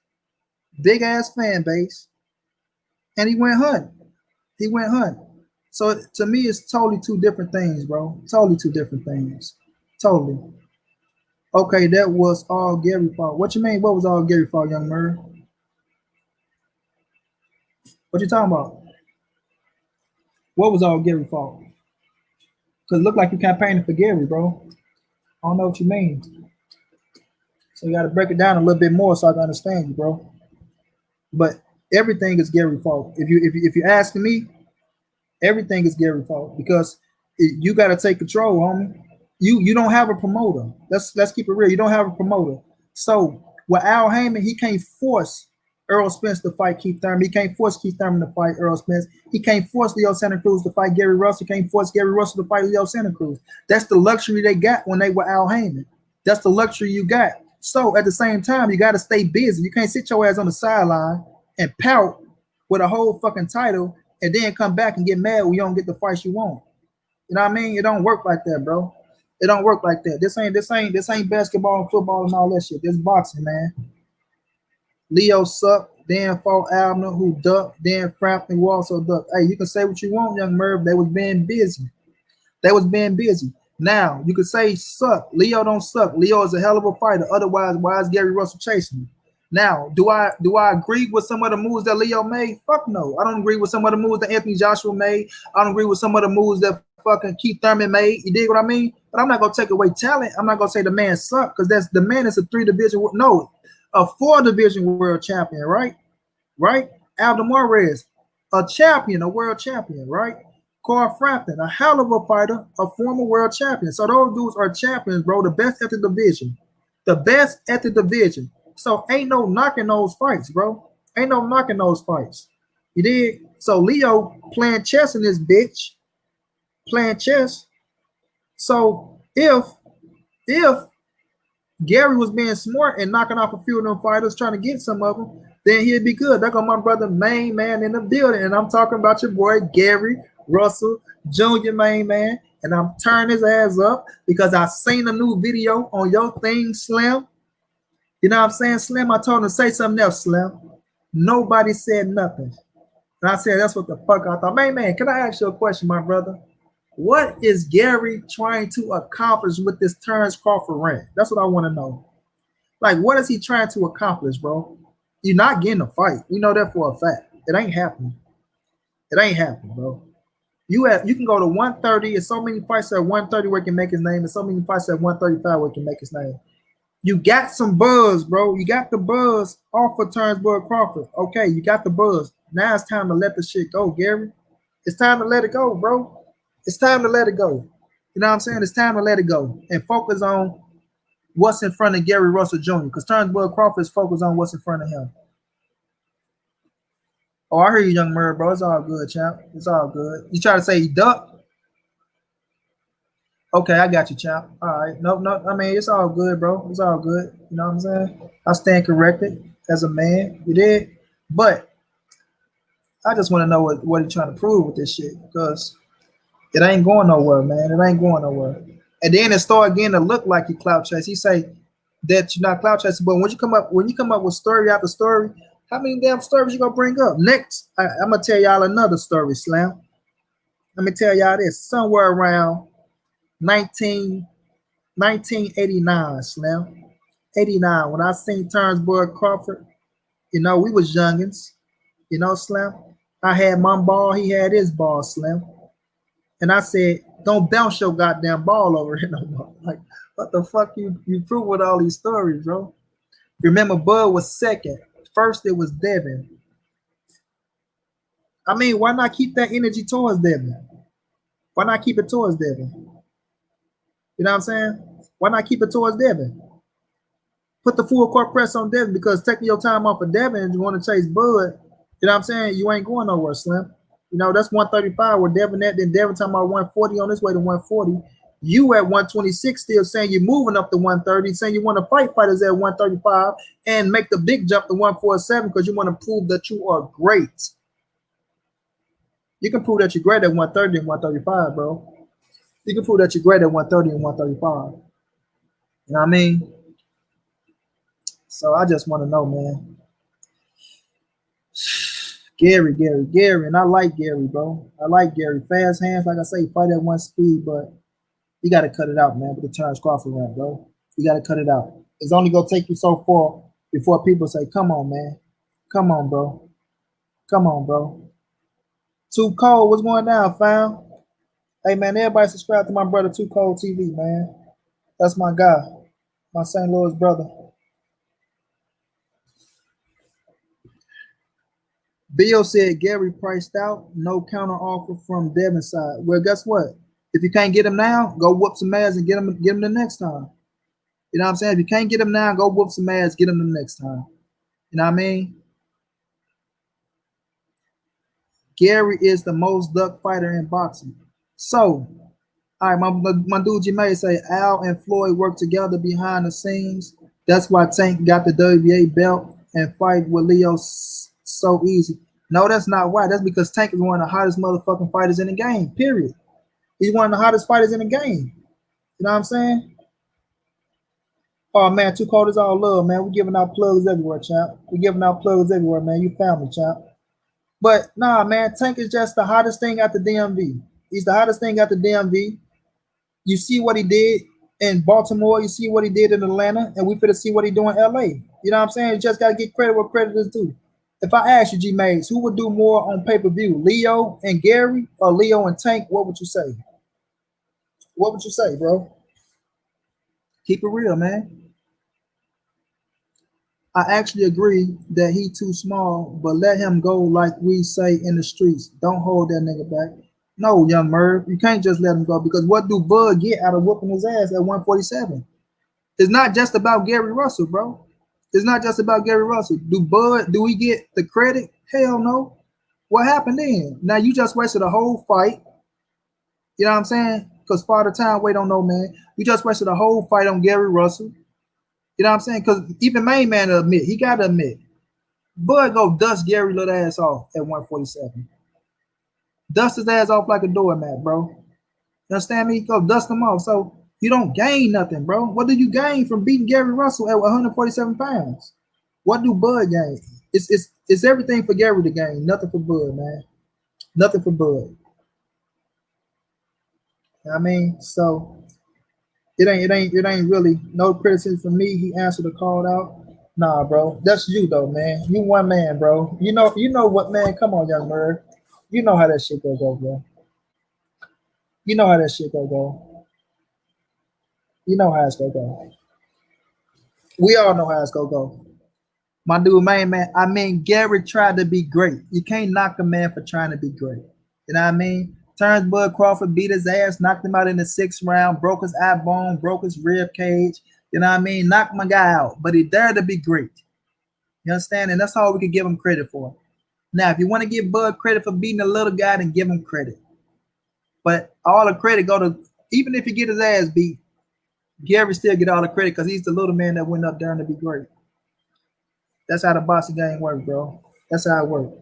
big ass fan base, and he went hunting. He went hunting. So to me, it's totally two different things, bro. Totally two different things. Totally. Okay, that was all Gary fault. What you mean? What was all Gary fault, young Murray? What you talking about? What was all Gary fault? Because it looked like you campaigning for Gary, bro. I don't know what you mean. So you got to break it down a little bit more so I can understand you, bro. But everything is Gary's fault. If you asking me, everything is Gary's fault because you got to take control, homie. You don't have a promoter. Let's keep it real. You don't have a promoter. So with Al Heyman, he can't force Earl Spence to fight Keith Thurman. He can't force Keith Thurman to fight Earl Spence. He can't force Leo Santa Cruz to fight Gary Russell. He can't force Gary Russell to fight Leo Santa Cruz. That's the luxury they got when they were Al Heyman. That's the luxury you got. So at the same time, you got to stay busy. You can't sit your ass on the sideline and pout with a whole fucking title and then come back and get mad when you don't get the fights you want. You know what I mean? It don't work like that, bro. It don't work like that. This ain't basketball and football and all that shit. This boxing, man. Leo sucked, then fought Abner, who ducked, then Frampton, who also ducked. Hey, you can say what you want, young Merv. They was being busy. They was being busy. Now, you could say suck. Leo don't suck. Leo is a hell of a fighter. Otherwise, why is Gary Russell chasing him? Now, do I agree with some of the moves that Leo made? Fuck no. I don't agree with some of the moves that Anthony Joshua made. I don't agree with some of the moves that fucking Keith Thurman made. You dig what I mean? But I'm not gonna take away talent. I'm not gonna say the man sucked because the man is a 3-division, no, a 4-division world champion, right? Right? Aldo Morales, a champion, a world champion, right? Carl Frampton, a hell of a fighter, a former world champion. So those dudes are champions, bro. The best at the division. The best at the division. So ain't no knocking those fights, bro. Ain't no knocking those fights. You did? So Leo playing chess in this bitch. Playing chess. So if Gary was being smart and knocking off a few of them fighters, trying to get some of them, then he'd be good. There go my brother, main man in the building. And I'm talking about your boy, Gary Russell Jr., main man. And I'm turning his ass up because I seen a new video on your thing, Slim. You know what I'm saying, Slim? I told him to say something else, Slim. Nobody said nothing. And I said, that's what the fuck I thought. Man, can I ask you a question, my brother? What is Gary trying to accomplish with this Terrence Crawford rant? That's what I want to know. Like, what is he trying to accomplish, bro? You're not getting a fight. We know that for a fact. It ain't happening. It ain't happening, bro. You can go to 130. There's so many fights at 130 where he can make his name, and so many fights at 135 where he can make his name. You got some buzz, bro. You got the buzz off of Terrence Crawford. Okay, you got the buzz. Now it's time to let the shit go, Gary. It's time to let it go, bro. It's time to let it go. You know what I'm saying? It's time to let it go and focus on what's in front of Gary Russell Jr. Because Terrence Crawford is focused on what's in front of him. Oh, I hear you, young Murray, bro. It's all good, champ. It's all good. You try to say he ducked? Okay, I got you, champ. All right. No. I mean, it's all good, bro. It's all good. You know what I'm saying? I stand corrected. as a man. You did, but I just want to know what he's trying to prove with this shit because it ain't going nowhere, man. It ain't going nowhere. And then it start again to look like you clout chase. He say that you're not clout chasing, but when you come up with story after story, how many damn stories you gonna bring up? Next, I'm gonna tell y'all another story, Slam. Let me tell y'all this. Somewhere around 19, 1989, Slam. 89. When I seen Turnsburg Crawford, you know, we was youngins. You know, Slim. I had my ball, he had his ball, Slim. And I said, don't bounce your goddamn ball over here no more. Like, what the fuck you prove with all these stories, bro? Remember, Bud was second. First, it was Devin. I mean, why not keep that energy towards Devin? Why not keep it towards Devin? You know what I'm saying? Why not keep it towards Devin? Put the full court press on Devin because taking your time off of Devin and you want to chase Bud, you know what I'm saying? You ain't going nowhere, Slim. You know, that's 135 where Devin at, then Devin talking about 140 on his way to 140. You at 126 still saying you're moving up to 130, saying you want to fight fighters at 135 and make the big jump to 147 because you want to prove that you are great. You can prove that you're great at 130 and 135, bro. You can prove that you're great at 130 and 135. You know what I mean? So I just want to know, man. Gary, and I like Gary, bro. I like Gary. Fast hands, like I say, fight at one speed, but you got to cut it out, man, with the Terrence Crawford run, bro. You got to cut it out. It's only going to take you so far before people say, come on, man. Come on, bro. Come on, bro. Too Cold, what's going down, fam? Hey, man, everybody subscribe to my brother, Too Cold TV, man. That's my guy, my St. Louis brother. Bill said Gary priced out, no counter offer from Devin's side. Well, guess what? If you can't get him now, go whoop some ass and get him the next time. You know what I'm saying? If you can't get him now, go whoop some ass, get him the next time. You know what I mean? Gary is the most duck fighter in boxing. So, all right, my dude Jermaine say Al and Floyd work together behind the scenes. That's why Tank got the WBA belt and fight with Leo so easy. No, that's not why. That's because Tank is one of the hottest motherfucking fighters in the game, period. He's one of the hottest fighters in the game. You know what I'm saying? Oh, man, Too Cold is all love, man. We're giving out plugs everywhere, champ. We're giving out plugs everywhere, man. You family, champ. But, nah, man, Tank is just the hottest thing at the DMV. He's the hottest thing at the DMV. You see what he did in Baltimore. You see what he did in Atlanta. And we finna see what he do in LA. You know what I'm saying? You just got to get credit where credit is due. If I ask you, G-Maze, who would do more on pay-per-view, Leo and Gary or Leo and Tank, what would you say? What would you say, bro? Keep it real, man. I actually agree that he too small, but let him go like we say in the streets. Don't hold that nigga back. No, young Merv, you can't just let him go because what do Bud get out of whooping his ass at 147? It's not just about Gary Russell, bro. It's not just about Gary Russell. Do we get the credit? Hell no. What happened then? Now you just wasted a whole fight. You know what I'm saying? Because Father Time wait on no man. You just wasted a whole fight on Gary Russell. You know what I'm saying? Because even Main Man to admit, he got to admit, Bud go dust Gary little ass off at 147. Dust his ass off like a doormat, bro. You understand me? Go dust him off. So you don't gain nothing, bro. What do you gain from beating Gary Russell at 147 pounds? What do Bud gain? It's everything for Gary to gain. Nothing for Bud, man. Nothing for Bud. I mean, so it ain't really no criticism for me. He answered the call out. Nah, bro. That's you though, man. You one man, bro. You know what, man. Come on, young Merv. You know how that shit go, bro. You know how that shit go. You know how it's gonna go. We all know how it's gonna go. My dude, man. I mean, Gary tried to be great. You can't knock a man for trying to be great. You know what I mean? Turns Bud Crawford, beat his ass, knocked him out in the 6th round, broke his eye bone, broke his rib cage. You know what I mean? Knocked my guy out, but he dared to be great. You understand? And that's all we could give him credit for. Now, if you want to give Bud credit for beating a little guy, then give him credit. But all the credit go to, even if he get his ass beat, Gary still get all the credit because he's the little man that went up there to be great. That's how the boxing game works, bro. That's how it works.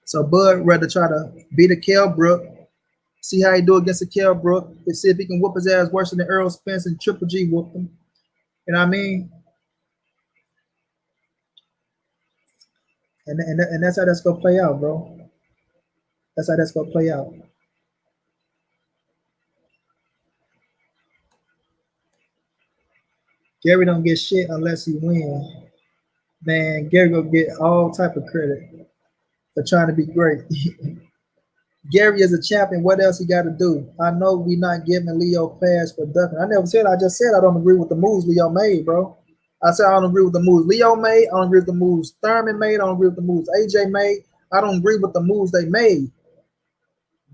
So Bud rather try to beat a Kell Brook, see how he do against a Kell Brook, and see if he can whoop his ass worse than Earl Spence and Triple G whooped him. You know what I mean? And that's how that's gonna play out, bro. That's how that's gonna play out. Gary don't get shit unless he wins. Man, Gary gonna get all type of credit for trying to be great. Gary is a champion. What else he got to do? I know we not giving Leo pass for ducking. I never said. I just said I don't agree with the moves Leo made, bro. I said I don't agree with the moves Leo made. I don't agree with the moves Thurman made. I don't agree with the moves AJ made. I don't agree with the moves they made.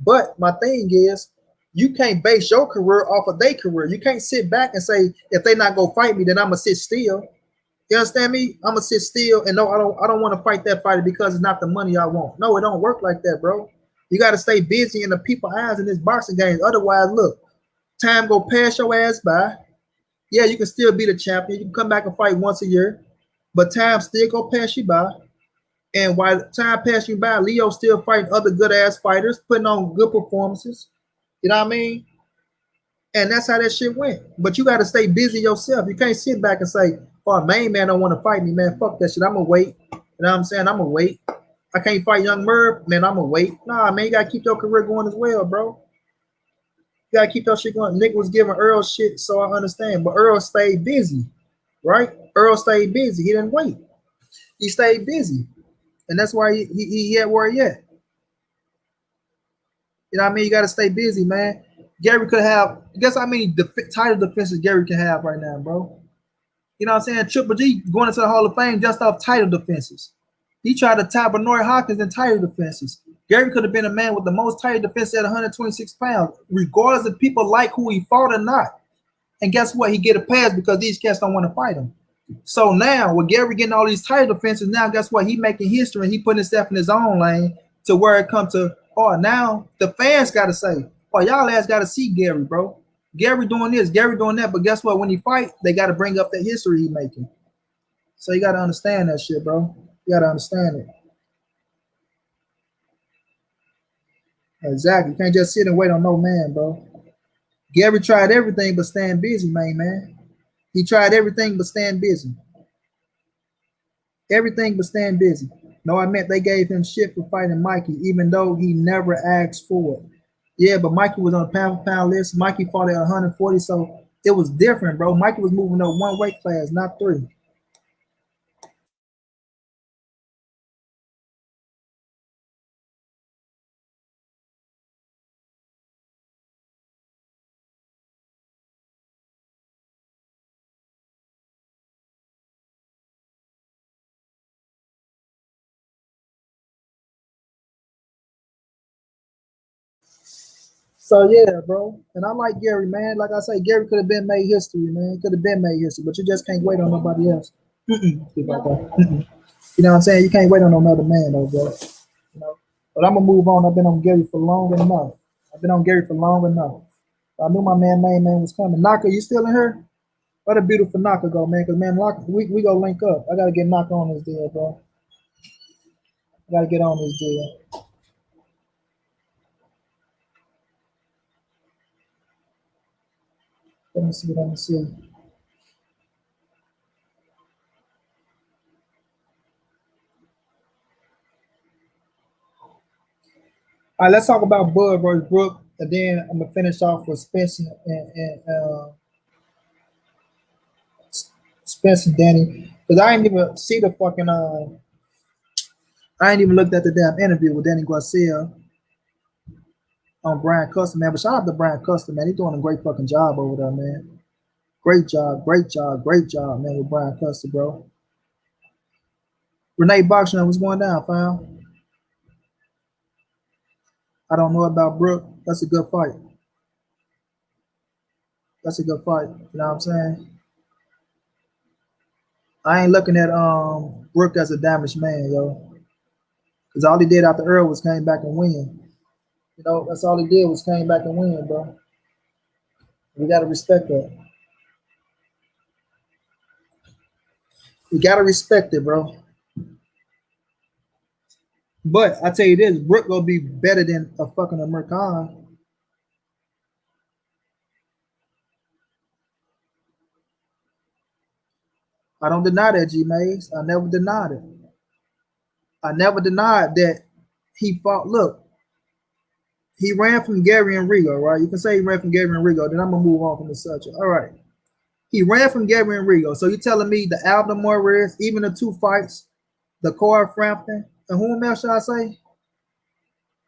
But my thing is, you can't base your career off of their career. You can't sit back and say if they not gonna fight me, then I'm gonna sit still. You understand me? I'm gonna sit still and no, I don't want to fight that fighter because it's not the money I want. No, it don't work like that, bro. You got to stay busy in the people's eyes in this boxing game. Otherwise, look, time go pass your ass by. Yeah, you can still be the champion. You can come back and fight once a year, but time still go pass you by. And while time pass you by, Leo still fighting other good ass fighters, putting on good performances. You know what I mean? And that's how that shit went. But you got to stay busy yourself. You can't sit back and say, "Oh, main man don't want to fight me, man. Fuck that shit. I'm gonna wait." You know what I'm saying? I'm gonna wait. I can't fight Young Merv, man. I'm gonna wait. Nah, man, you gotta keep your career going as well, bro. You gotta keep your shit going. Nick was giving Earl shit, so I understand. But Earl stayed busy, right? Earl stayed busy. He didn't wait. He stayed busy, and that's why he at where he at. You know what I mean? You gotta stay busy, man. Gary could have. Guess how many title defenses Gary can have right now, bro? You know what I'm saying? Triple G going into the Hall of Fame just off title defenses. He tried to tie Benoit Hopkins in title defenses. Gary could have been a man with the most title defense at 126 pounds, regardless if people like who he fought or not. And guess what? He get a pass because these cats don't want to fight him. So now, with Gary getting all these title defenses, now guess what? He making history and he putting himself in his own lane to where it comes to, oh, now the fans got to say, oh, y'all ass got to see Gary, bro. Gary doing this, Gary doing that. But guess what? When he fight, they got to bring up the history he making. So you got to understand that shit, bro. You got to understand it. Exactly. You can't just sit and wait on no man, bro. Gary tried everything but staying busy, man. He tried everything but staying busy. Everything but staying busy. No, I meant they gave him shit for fighting Mikey, even though he never asked for it. Yeah, but Mikey was on a pound for pound list. Mikey fought at 140, so it was different, bro. Mikey was moving up one weight class, not three. So yeah, bro. And I like Gary, man. Like I say, Gary could have been made history, man. Could have been made history, but you just can't wait on nobody else. You know what I'm saying? You can't wait on another man, though, bro. You know. But I'm gonna move on. I've been on Gary for long enough. I've been on Gary for long enough. I knew my main man was coming. Naka, you still in here? What a beautiful Naka go, man. Cause man, we go link up. I gotta get Naka on this deal, bro. I gotta get on this deal. Let me see. Let me see. All right, let's talk about Bud versus Brook, and then I'm gonna finish off with Spence and Spence and Danny. Cause I ain't even see the fucking I ain't even looked at the damn interview with Danny Garcia on Brian Custer, man. But shout out to Brian Custer, man. He's doing a great fucking job over there, man. Great job, great job, great job, man, with Brian Custer, bro. Renee Boxer, what's going down, fam? I don't know about Brook. That's a good fight. That's a good fight. You know what I'm saying? I ain't looking at Brook as a damaged man, yo. Because all he did after Earl was came back and win. You know, that's all he did was came back and win, bro. We gotta respect that. We gotta respect it, bro. But I tell you this, Brook gonna be better than a fucking American. I don't deny that, G Mays. I never denied it. I never denied that he fought. Look, he ran from Gary and Rigo, right? You can say he ran from Gary and Rigo. Then I'm gonna move on from the subject. All right. He ran from Gary and Rigo. So you telling me the Alvin Morris, even the two fights, the Corey Frampton, and whom else should I say?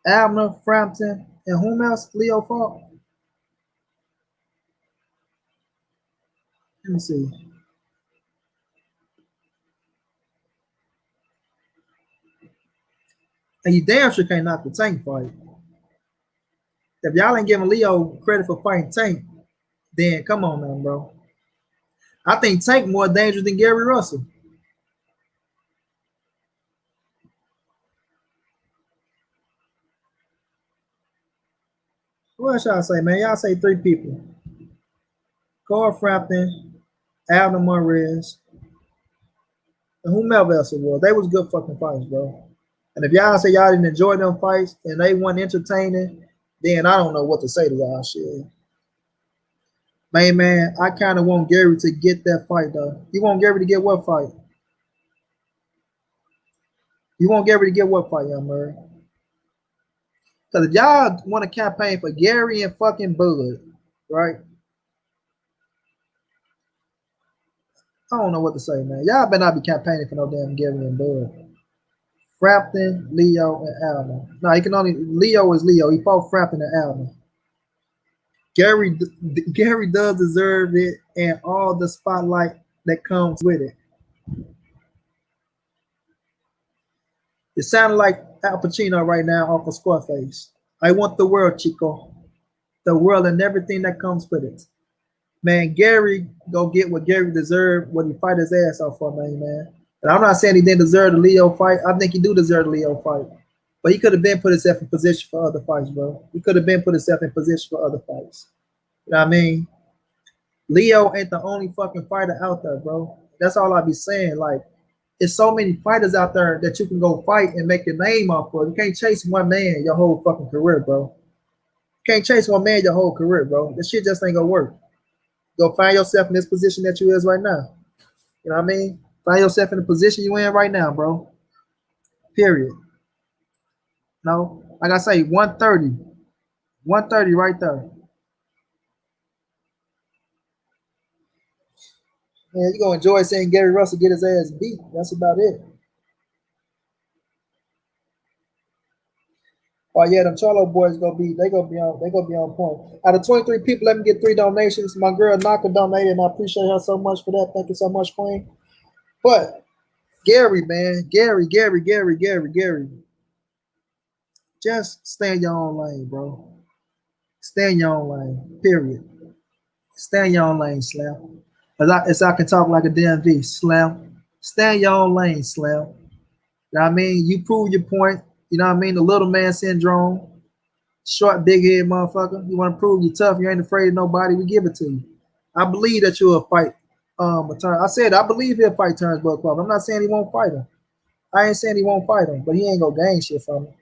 Abner Frampton, and whom else Leo fought? Let me see. And you damn sure can't knock the Tank fight. If y'all ain't giving Leo credit for fighting Tank, then come on, man, bro. I think Tank more dangerous than Gary Russell. What else y'all say, man? Y'all say three people. Corey Frampton, Abner Morris, and whomever else it was. They was good fucking fights, bro. And if y'all say y'all didn't enjoy them fights and they weren't entertaining, then I don't know what to say to y'all. Shit. Man, I kind of want Gary to get that fight, though. You want Gary to get what fight? You want Gary to get what fight, Young Murray? Because if y'all want to campaign for Gary and fucking Bud, right? I don't know what to say, man. Y'all better not be campaigning for no damn Gary and Bud. Frampton, Leo, and Allen. No, he can only Leo is Leo. He fought Frampton and Allen. Gary does deserve it and all the spotlight that comes with it. It sounded like Al Pacino right now off of Scarface. I want the world, Chico. The world and everything that comes with it. Man, Gary go get what Gary deserved when he fight his ass off for me, man. And I'm not saying he didn't deserve the Leo fight. I think he do deserve the Leo fight. But he could have been put himself in position for other fights, bro. He could have been put himself in position for other fights. You know what I mean? Leo ain't the only fucking fighter out there, bro. That's all I be saying. Like, there's so many fighters out there that you can go fight and make your name off of. You can't chase one man your whole fucking career, bro. You can't chase one man your whole career, bro. This shit just ain't gonna work. Go find yourself in this position that you is right now. You know what I mean? Find yourself in the position you in right now, bro. Period. No, like I say, 130. 130 right there. Man, you're gonna enjoy seeing Gary Russell get his ass beat. That's about it. Oh yeah, them Charlo boys gonna be on point. Out of 23 people, let me get 3 donations. My girl Naka donated, and I appreciate her so much for that. Thank you so much, Queen. But Gary, man, Gary. Just stay in your own lane, bro. Stay in your own lane. Period. Stay in your own lane, Slam. As I can talk like a DMV, Slam. Stay in your own lane, Slam. You know what I mean? You prove your point. You know what I mean? The little man syndrome. Short, big head motherfucker. You want to prove you tough. You ain't afraid of nobody. We give it to you. I believe that you'll fight. I said I believe he'll fight Turnbull Club. I'm not saying he won't fight him. I ain't saying he won't fight him, but he ain't gonna gain shit from him.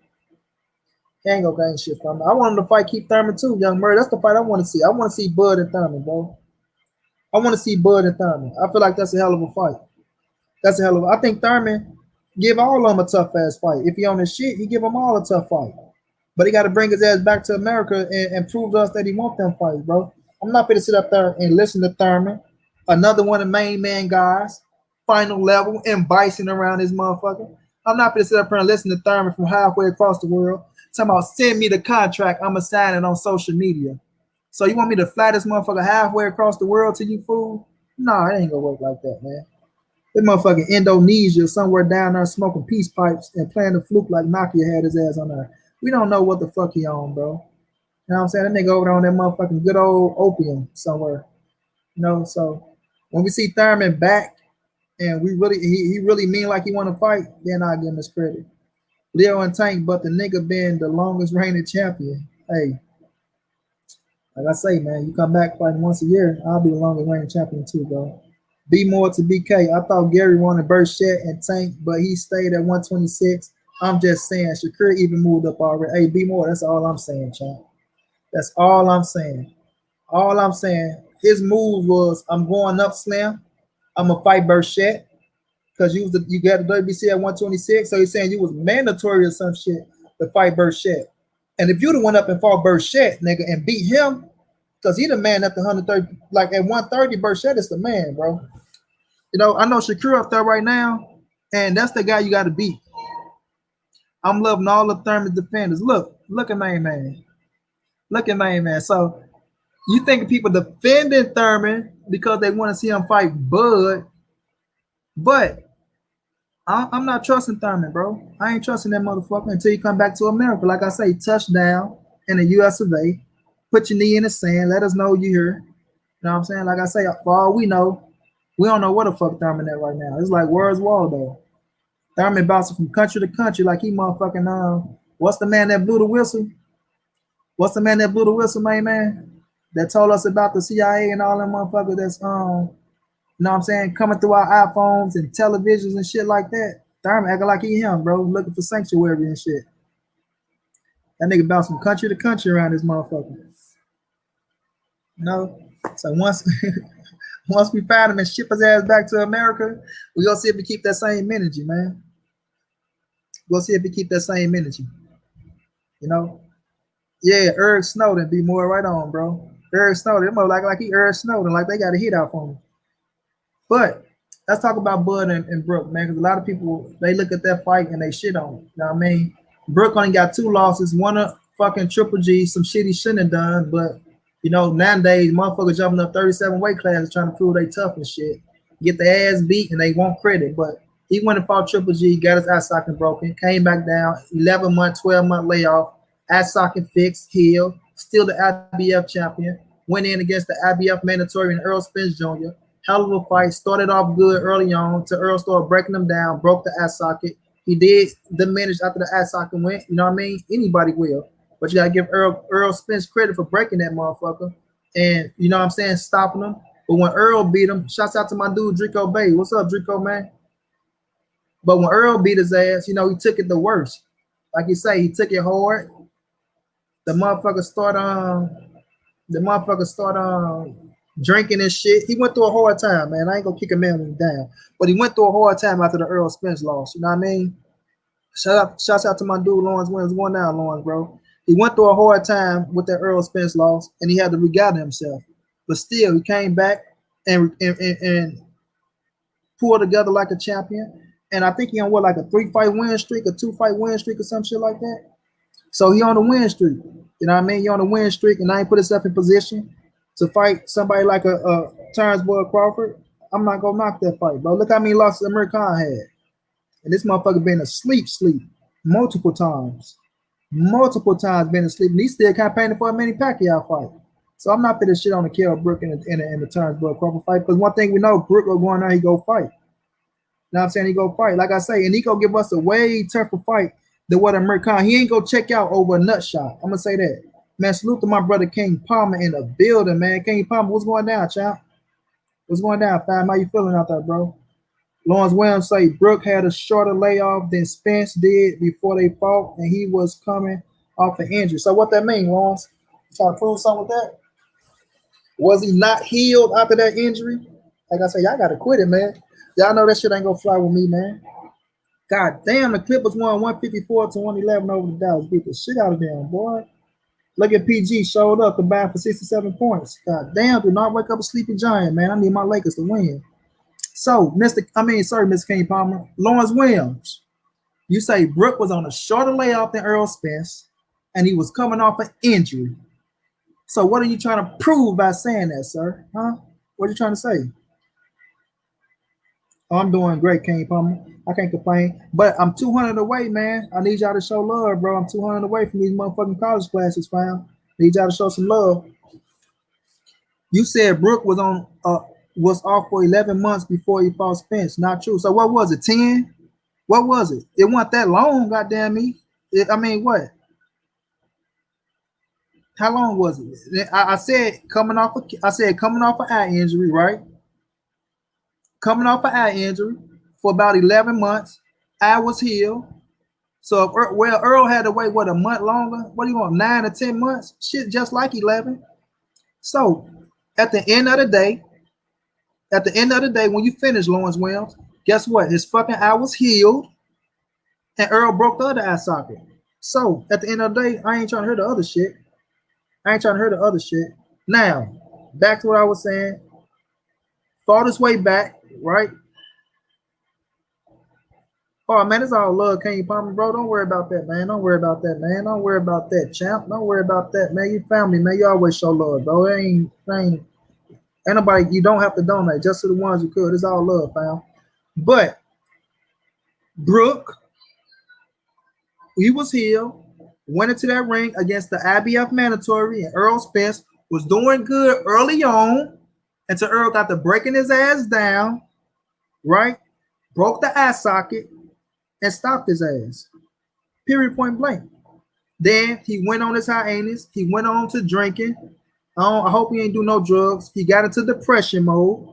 He ain't gonna gain shit from him. I want him to fight Keith Thurman too, Young Murray. That's the fight I want to see. I want to see Bud and Thurman, bro. I want to see Bud and Thurman. I feel like that's a hell of a fight. That's a hell of a. I think Thurman give all of them a tough ass fight. If he on his shit, he give them all a tough fight. But he got to bring his ass back to America and prove to us that he want them fights, bro. I'm not going to sit up there and listen to Thurman, another one of the main man guys, final level, and Bison around this motherfucker. I'm not going to sit up there and listen to Thurman from halfway across the world. Talking about send me the contract, I'm going to sign it on social media. So you want me to fly this motherfucker halfway across the world to you, fool? Nah, it ain't going to work like that, man. This motherfucking Indonesia somewhere down there smoking peace pipes and playing the fluke like Nokia had his ass on there. We don't know what the fuck he on, bro. You know what I'm saying? That nigga over there on that motherfucking good old opium somewhere. You know, so when we see Thurman back and he really mean like he want to fight, then I'll give him his credit. Leo and Tank, but the nigga been the longest reigning champion. Hey, like I say, man, you come back fighting once a year, I'll be the longest reigning champion too, bro. Be more to BK. I thought Gary wanted Burchett and Tank, but he stayed at 126. I'm just saying, Shakur even moved up already. Hey, be more. That's all I'm saying, champ. That's all I'm saying. All I'm saying. His move was, I'm going up, Slim. I'm gonna fight Burchett because you got the WBC at 126. So he's saying you was mandatory or some shit to fight Burchett. And if you'd have went up and fought Burchett, nigga, and beat him, because he the man at the 130, like at 130, Burchett is the man, bro. You know, I know Shakur up there right now, and that's the guy you got to beat. I'm loving all the Thurman defenders. Look at main man. Look at main man. So you think people defending Thurman because they want to see him fight Bud, but I'm not trusting Thurman, bro. I ain't trusting that motherfucker until you come back to America. Like I say, touchdown in the US of A. Put your knee in the sand. Let us know you here. You know what I'm saying? Like I say, for all we know, we don't know what the fuck Thurman at right now. It's like, where's Waldo? Thurman bouncing from country to country like he motherfucking, what's the man that blew the whistle? What's the man that blew the whistle, man? That told us about the CIA and all them motherfuckers that's, you know what I'm saying, coming through our iPhones and televisions and shit like that. Thurman acting like he him, bro, looking for sanctuary and shit. That nigga bounced from country to country around this motherfucker. You know? So once once we find him and ship his ass back to America, we gonna see if we keep that same energy, man. We'll see if we keep that same energy. You know? Yeah, Eric Snowden be more right on, bro. Eric Snowden, more like he Eric Snowden, like they got a hit out for him. But let's talk about Bud and Brook, man, because a lot of people, they look at that fight and they shit on it. You know what I mean? Brook only got 2 losses, one of fucking Triple G, some shit he shouldn't have done, but you know, nowadays motherfuckers jumping up 37 weight classes trying to prove they tough and shit. Get their ass beat and they want credit. But he went and fought Triple G, got his eye socket broken, came back down, 11-month, 12-month layoff, eye socket fixed, healed, still the IBF champion, went in against the IBF mandatory and Earl Spence Jr. Hell of a fight, started off good early on to Earl started breaking them down, broke the eye socket. He did diminish after the eye socket went, you know what I mean? Anybody will. But you gotta give Earl Spence credit for breaking that motherfucker. And you know what I'm saying, stopping him. But when Earl beat him, shouts out to my dude Drico Bay. What's up, Drico, man? But when Earl beat his ass, you know, he took it the worst. Like you say, he took it hard. The motherfucker start drinking and shit. He went through a hard time, man. I ain't gonna kick a man down. But he went through a hard time after the Earl Spence loss. You know what I mean? Shouts out to my dude Lawrence Williams. Going down, Lawrence, bro. He went through a hard time with that Earl Spence loss, and he had to regather himself. But still, he came back and pulled together like a champion. And I think he on like a 3-fight win streak, a 2-fight win streak, or some shit like that. So he on a win streak. You know what I mean? He on a win streak, and I ain't put himself in position to fight somebody like a Terrence Boyd Crawford. I'm not gonna knock that fight, bro. Look how many losses Amir Khan had. And this motherfucker been asleep multiple times. Been asleep, and he's still campaigning for a Manny Pacquiao fight. So I'm not finna shit on the Kell Brook in the Terrence Boyd Crawford fight, because one thing we know, Brook go going out, he go fight. You know what I'm saying? He go fight. Like I say, and he go give us a way tougher fight than what Amir Khan. He ain't go check out over a nut shot. I'm gonna say that. Man, salute to my brother King Palmer in the building, man. King Palmer, what's going down, champ? What's going down, fam? How you feeling out there, bro? Lawrence Williams say Brook had a shorter layoff than Spence did before they fought, and he was coming off an injury. So what that mean, Lawrence? You trying to prove something with that? Was he not healed after that injury? Like I say, y'all gotta quit it, man. Y'all know that shit ain't gonna fly with me, man. God damn, the Clippers won 154 to 111 over the Dallas. Beat the shit out of them, boy. Look at PG, showed up, combined for 67 points. God damn, do not wake up a sleepy giant, man. I need my Lakers to win. So, Mr. King Palmer, Lawrence Williams, you say Brook was on a shorter layoff than Earl Spence, and he was coming off an injury. So, what are you trying to prove by saying that, sir? Huh? What are you trying to say? Oh, I'm doing great, King Palmer. I can't complain. But I'm 200 away, man. I need y'all to show love, bro. I'm 200 away from these motherfucking college classes, fam. Need y'all to show some love. You said Brook was off for 11 months before he fought Spence. Not true. So what was it, 10? What was it? It wasn't that long, goddamn me. What? How long was it? I said coming off an eye injury, right? Coming off an eye injury for about 11 months. Eye was healed. So if Earl had to wait what a month longer, what do you want, 9 or 10 months? Shit, just like 11. So at the end of the day, when you finish Lawrence Williams, guess what? His fucking eye was healed, and Earl broke the other eye socket. So at the end of the day, I ain't trying to hear the other shit. Now, back to what I was saying. Fought his way back, right? Oh man, it's all love, King Palmer, bro. Don't worry about that, man. Don't worry about that, champ. Don't worry about that, man. You family, man. You always show love, bro. Ain't nobody. You don't have to donate, just to the ones who could. It's all love, fam. But Brook, he was healed, went into that ring against the IBF mandatory, and Earl Spence was doing good early on until Earl got to breaking his ass down, right? Broke the eye socket and stopped his ass. Period, point blank. Then he went on his hiatus. He went on to drinking. I hope he ain't do no drugs. He got into depression mode.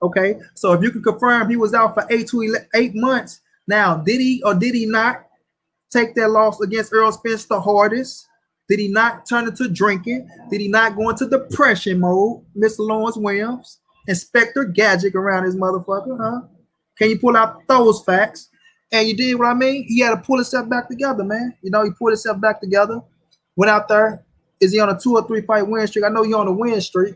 Okay, so if you can confirm he was out for 8 to 8 months. Now, did he or did he not take that loss against Earl Spence the hardest? Did he not turn into drinking? Did he not go into depression mode, Mr. Lawrence Williams? Inspector Gadget around his motherfucker, huh? Can you pull out those facts? And you did what I mean? He had to pull himself back together, man. You know, he pulled himself back together. Went out there. Is he on a 2 or 3 fight win streak? I know he's on a win streak,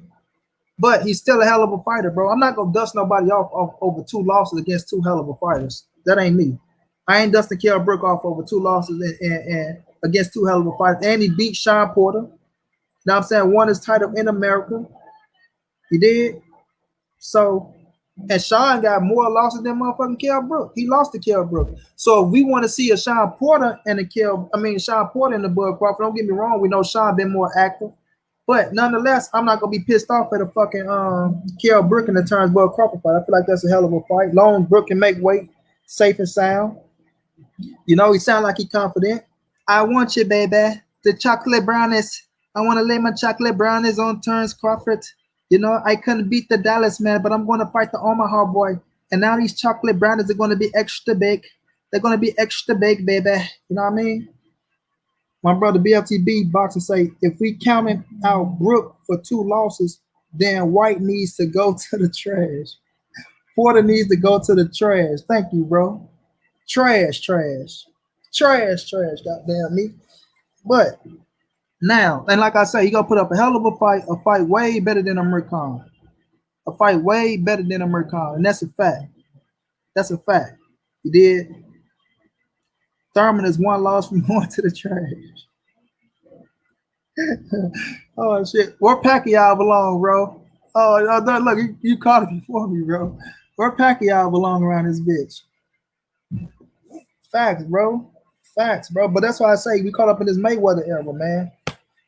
but he's still a hell of a fighter, bro. I'm not going to dust nobody off over 2 losses against 2 hell of a fighters. That ain't me. I ain't dusting Kell Brook off over 2 losses and against 2 hell of a fighters. And he beat Sean Porter. You know what I'm saying? Won his title in America. He did. So, and Sean got more losses than motherfucking Kell Brook. He lost to Kell Brook. So if we want to see a Sean Porter and Sean Porter and the Bud Crawford, don't get me wrong, we know Sean been more active. But nonetheless, I'm not gonna be pissed off at a fucking Kell Brook in the terms Bud Crawford fight. I feel like that's a hell of a fight. Long Brook can make weight, safe and sound. You know, he sound like he confident. I want you, baby. The chocolate brownies. I want to lay my chocolate brownies on Terrence Crawford. You know, I couldn't beat the Dallas man, but I'm going to fight the Omaha boy. And now these chocolate brownies are going to be extra big. They're going to be extra big, baby. You know what I mean? My brother BFTB boxing say, if we counted out Brook for 2 losses, then Whyte needs to go to the trash. Porter needs to go to the trash. Thank you, bro. Trash. Goddamn me. But now, and like I say, he gonna put up a hell of a fight way better than Amir Khan. A fight way better than Amir Khan. And that's a fact. He did. Thurman is 1 loss from going to the trash. Oh shit. Where Pacquiao belong, bro? Oh, look, you caught it before me, bro. Where Pacquiao belong around this bitch? Facts, bro. But that's why I say we caught up in this Mayweather era, man.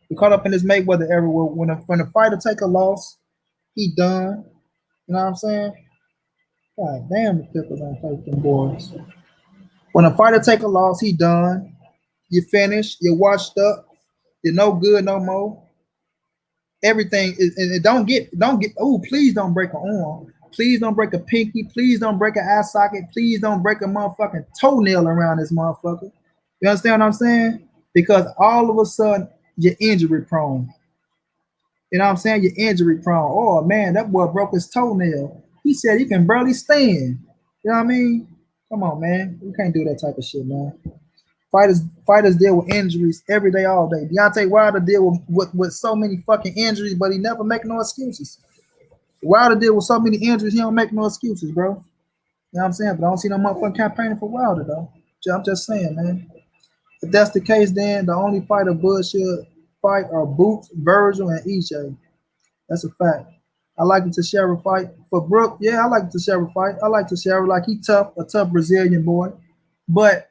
We caught up in this Mayweather era where when a fighter take a loss, he done. You know what I'm saying? God damn, the Clippers don't play with them boys. When a fighter take a loss, he done. You finished. You're washed up. You're no good no more. Everything is. And don't get. Oh, please don't break an arm. Please don't break a pinky. Please don't break an eye socket. Please don't break a motherfucking toenail around this motherfucker. You understand what I'm saying? Because all of a sudden you're injury prone. You know what I'm saying? You're injury prone. Oh man, that boy broke his toenail. He said he can barely stand. You know what I mean? Come on, man. We can't do that type of shit, man. Fighters deal with injuries every day, all day. Deontay Wilder deal with so many fucking injuries, but he never make no excuses. Wilder deal with so many injuries, he don't make no excuses, bro. You know what I'm saying? But I don't see no motherfucking campaigning for Wilder, though. I'm just saying, man. If that's the case, then the only fighter Bud should fight are Boots, Virgil, and EJ. That's a fact. I like the Teixeira fight. For Brook, yeah, I like the Teixeira fight. I like Teixeira. Like, he tough, a tough Brazilian boy. But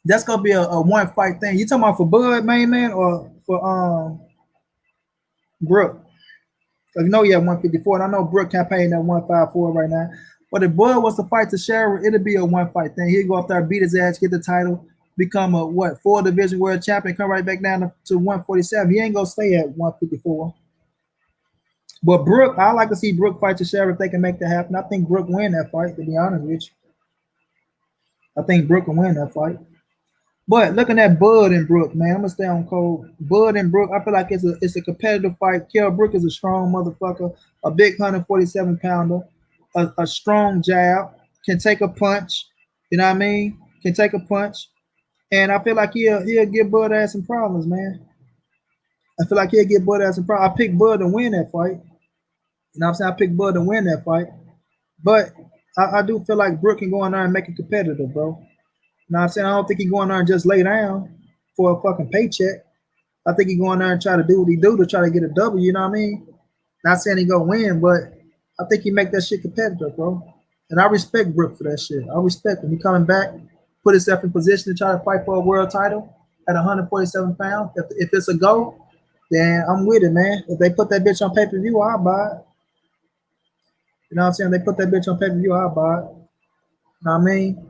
that's going to be a one-fight thing. You talking about for Bud, man, or for Brook? Because you know he at 154, and I know Brook campaigning at 154 right now. But if Bud was to fight Teixeira, it'll be a one-fight thing. He'd go up there, beat his ass, get the title, become a 4-division world champion, come right back down to 147. He ain't gonna stay at 154. But Brook, I like to see Brook fight Teixeira if they can make that happen. I think Brook win that fight, to be honest with you. I think Brook can win that fight. But looking at Bud and Brook, man, I'm gonna stay on cold. Bud and Brook, I feel like it's a competitive fight. Kell Brook is a strong motherfucker, a big 147 pounder, a strong jab, can take a punch. You know what I mean? Can take a punch, and I feel like he'll give Bud ass some problems, man. I feel like he'll give Bud ass some problems. I picked Bud to win that fight. You know what I'm saying? I picked Bud to win that fight, but I do feel like Brook can go in there and make it competitive, bro. You know what I'm saying? I don't think he go in there and just lay down for a fucking paycheck. I think he go in there and try to do what he do to try to get a W, you know what I mean? Not saying he go win, but I think he make that shit competitive, bro. And I respect Brook for that shit. I respect him. He coming back, put himself in position to try to fight for a world title at 147 pounds. If it's a go, then I'm with it, man. If they put that bitch on pay-per-view, I'll buy it. You know what I'm saying? They put that bitch on pay-per-view, I'll buy it. You know what I mean?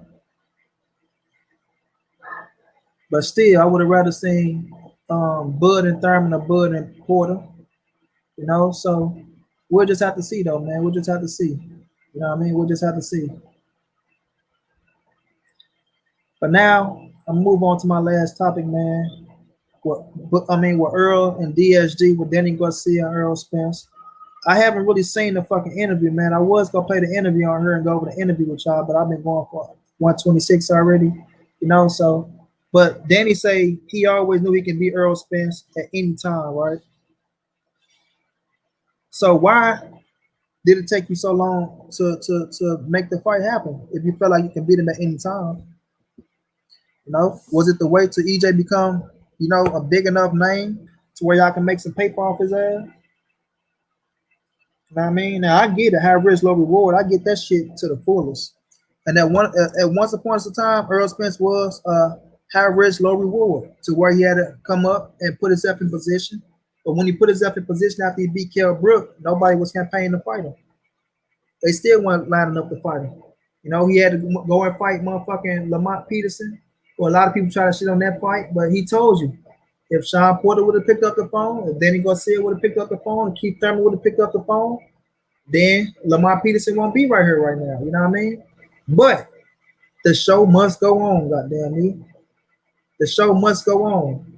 But still, I would have rather seen Bud and Thurman or Bud and Porter. You know, so we'll just have to see though, man. We'll just have to see. You know what I mean? We'll just have to see. But now I'm move on to my last topic, man. With Earl and DSG with Danny Garcia and Earl Spence. I haven't really seen the fucking interview, man. I was gonna play the interview on her and go over the interview with y'all, but I've been going for 126 already. You know, so but Danny say he always knew he can beat Earl Spence at any time, right? So why did it take you so long to make the fight happen? If you felt like you can beat him at any time, you know, was it the way to EJ become, you know, a big enough name to where y'all can make some paper off his ass? You know what I mean? Now I get it, high risk, low reward. I get that shit to the fullest. And at once upon a time, Earl Spence was high risk, low reward to where he had to come up and put himself in position. But when he put himself in position after he beat Kell Brook, nobody was campaigning to fight him. They still weren't lining up to fight him. You know, he had to go and fight motherfucking Lamont Peterson. Well, a lot of people try to shit on that fight, but he told you if Sean Porter would have picked up the phone, if Danny Garcia would have picked up the phone, and Keith Thurman would have picked up the phone, then Lamont Peterson won't be right here right now. You know what I mean? But the show must go on, goddamn me. The show must go on.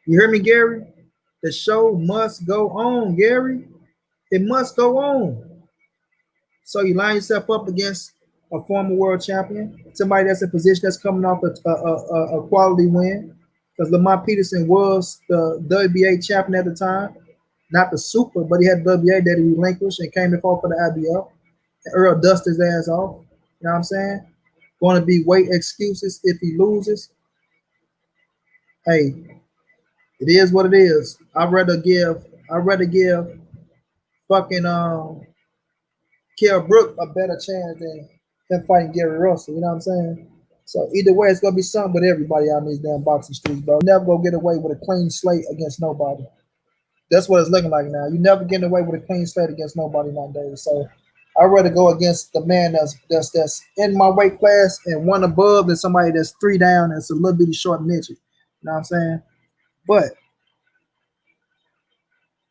You hear me, Gary? The show must go on, Gary. It must go on. So you line yourself up against a former world champion, somebody that's in position that's coming off a quality win. Because Lamont Peterson was the WBA champion at the time, not the super, but he had the WBA that he relinquished and came and fought for the IBF. And Earl dusted his ass off. You know what I'm saying? Going to be weight excuses if he loses. Hey, it is what it is. I'd rather give fucking Kell Brook a better chance than him fighting Gary Russell. You know what I'm saying? So either way, it's gonna be something with everybody out in these damn boxing streets, bro. You never gonna get away with a clean slate against nobody. That's what it's looking like now. You never getting away with a clean slate against nobody nowadays. So I'd rather go against the man that's in my weight class and one above than somebody that's three down and it's a little bitty short midget. You know what I'm saying? But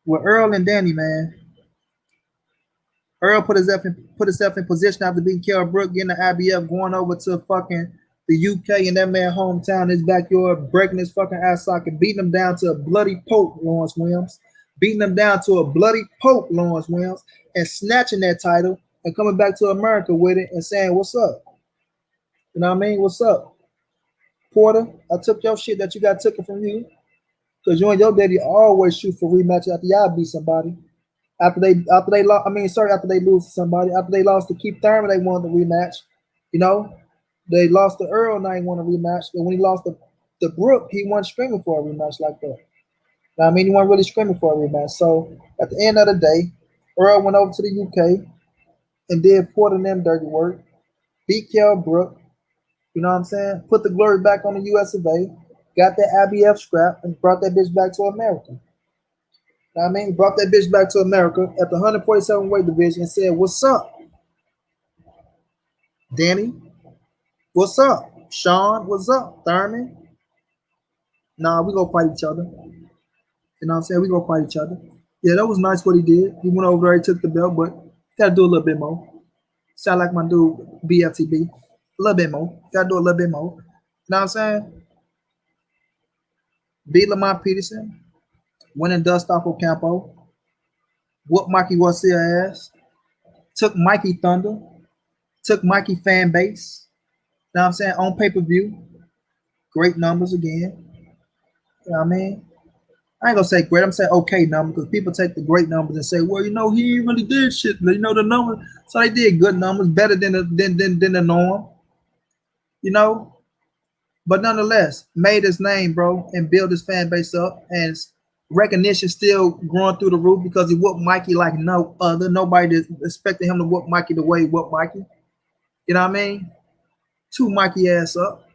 with Earl and Danny, man, Earl put himself in position after beating Kell Brook, getting the IBF, going over to fucking the UK in that man hometown, his backyard, breaking his fucking eye socket, beating him down to a bloody poke, Lawrence Williams, beating him down to a bloody poke, Lawrence Williams, and snatching that title and coming back to America with it and saying, "What's up?" You know what I mean? What's up, Porter? I took your shit that you got taken from you because you and your daddy always shoot for rematch after y'all beat somebody. After they lose to somebody. After they lost to Keith Thurman, they wanted the rematch. You know, they lost to Earl, now he won a rematch. But when he lost to Brook, he wasn't screaming for a rematch like that. Now, I mean, he wasn't really screaming for a rematch. So at the end of the day, Earl went over to the UK and did Porter and them dirty work, beat Kell Brook. You know what I'm saying? Put the glory back on the US of A, got that IBF scrap, and brought that bitch back to America. You know what I mean? Brought that bitch back to America at the 147 weight division and said, "What's up, Danny? What's up, Sean? What's up, Thurman? Nah, we gonna fight each other. You know what I'm saying? We gonna fight each other." Yeah, that was nice what he did. He went over there, he took the belt, but gotta do a little bit more. Sound like my dude BFTB. A little bit more. Gotta do a little bit more. know what I'm saying? Beat Lamont Peterson, winning dust off Ocampo, whooped Mikey Garcia ass, took Mikey Thunder, took Mikey fan base, you know what I'm saying, on pay-per-view. Great numbers again. You know what I mean? I ain't gonna say great, I'm saying okay numbers because people take the great numbers and say, well, he ain't really did shit. The numbers. So they did good numbers, better than the norm, you know. But nonetheless, made his name, bro, and built his fan base up, and recognition still growing through the roof because he whooped Mikey like no other. Nobody expected him to whoop Mikey the way he whooped Mikey. You know what I mean? Two Mikey ass up.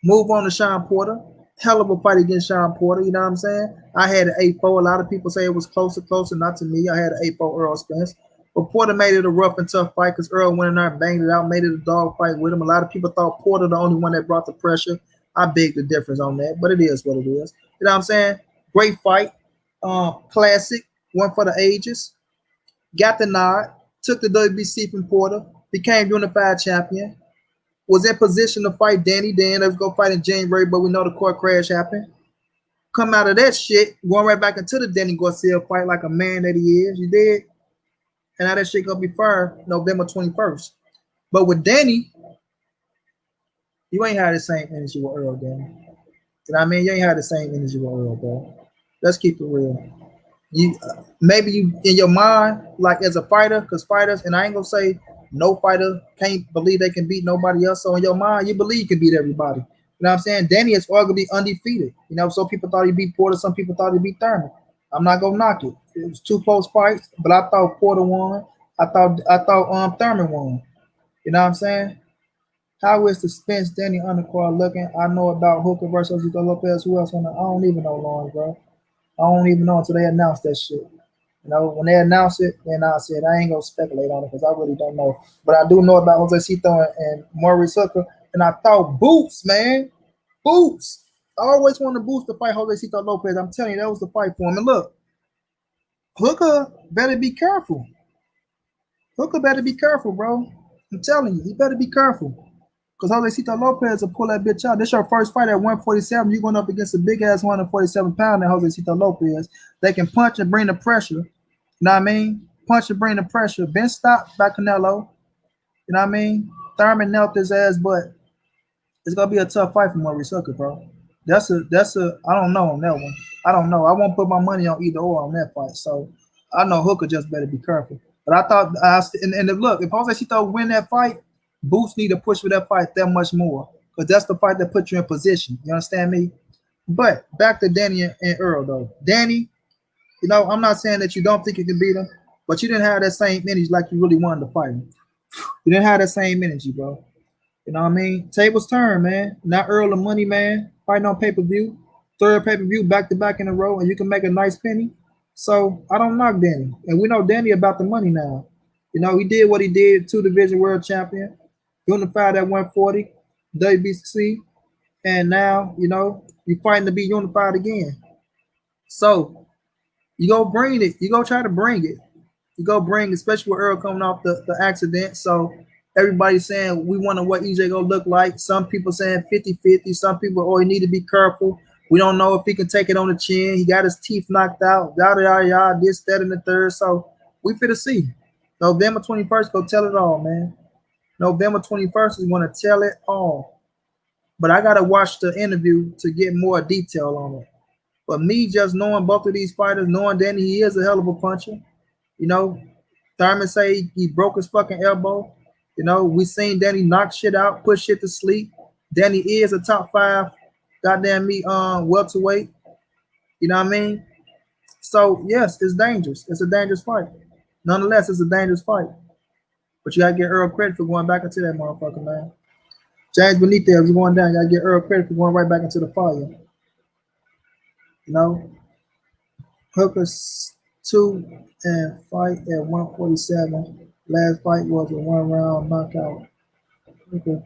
Move on to Sean Porter. Hell of a fight against Sean Porter. You know what I'm saying? I had an 8-4. A lot of people say it was closer. Not to me. I had an 8-4 Earl Spence. But Porter made it a rough and tough fight because Earl went in there and banged it out, made it a dog fight with him. A lot of people thought Porter the only one that brought the pressure. I beg the difference on that, but it is what it is. You know what I'm saying? Great fight. Classic. One for the ages. Got the nod. Took the WBC from Porter. Became unified champion. Was in position to fight Danny. Then let's go fight in January, but we know the court crash happened. Come out of that shit, going right back into the Danny Garcia fight like a man that he is. You did? And now that shit gonna be fired November 21st. But with Danny, you ain't had the same energy with Earl, Danny. You know what I mean? You ain't had the same energy with Earl, bro. Let's keep it real. You maybe you in your mind, like as a fighter, because fighters, and I ain't gonna say no fighter can't believe they can beat nobody else. So in your mind, you believe you can beat everybody. You know what I'm saying? Danny is arguably undefeated. You know, some people thought he beat Porter, some people thought he beat Thurman. I'm not gonna knock it. It was two close fights, but I thought Porter won. I thought Thurman won. You know what I'm saying? How is the Spence Danny undercard looking? I know about Hooker versus Zito Lopez. Who else on that? I don't even know, Lawrence, bro. I don't even know until they announce that shit. You know, when they announce it, then I said I ain't gonna speculate on it because I really don't know. But I do know about Jose Cito and Maurice Hooker, and I thought Boots, man, Boots. I always wanted Boots to fight Jose Cito Lopez. I'm telling you, that was the fight for him. And look, Hooker better be careful. Hooker better be careful, bro. I'm telling you, he better be careful. Because Jose Cito Lopez will pull that bitch out. This your first fight at 147. You're going up against a big ass 147 pounder Jose Cito Lopez. They can punch and bring the pressure. You know what I mean? Punch and bring the pressure. Been stopped by Canelo. You know what I mean? Thurman knelt his ass, but it's gonna be a tough fight for Maurice Hooker, bro. That's a I don't know on that one. I don't know. I won't put my money on either or on that fight. So I know Hooker just better be careful. But I thought and look, if Jose Cito win that fight, Boots need to push for that fight that much more. Because that's the fight that puts you in position. You understand me? But back to Danny and Earl though. Danny, you know, I'm not saying that you don't think you can beat him, but you didn't have that same energy like you really wanted to fight him. You didn't have that same energy, bro. You know what I mean? Tables turn, man. Not Earl the money, man. Fighting on pay-per-view. Third pay-per-view back-to-back in a row, and you can make a nice penny. So I don't knock Danny. And we know Danny about the money now. You know, he did what he did, 2-division world champion, unified at 140, WBC, and now, you know, you're fighting to be unified again. So you go bring it. You go try to bring it. You go bring, especially with Earl coming off the accident. So everybody's saying we wonder what EJ gonna look like. Some people saying 50-50. Some people, oh, he need to be careful. We don't know if he can take it on the chin. He got his teeth knocked out. Yada yada yada. This, that, and the third. So we fit to see. November 21st, go tell it all, man. November 21st is gonna tell it all. But I gotta watch the interview to get more detail on it. But me just knowing both of these fighters, knowing Danny, he is a hell of a puncher. You know, Thurman say he broke his fucking elbow. You know, we seen Danny knock shit out, put shit to sleep. Danny is a top 5, goddamn me, welterweight. You know what I mean? So yes, it's dangerous. It's a dangerous fight. Nonetheless, it's a dangerous fight. But you gotta get Earl credit for going back into that motherfucker, man. James Benitez is going down. You gotta get Earl credit for going right back into the fire. You know, Hooker's 2 and fight at 147. Last fight was a 1-round knockout. Okay.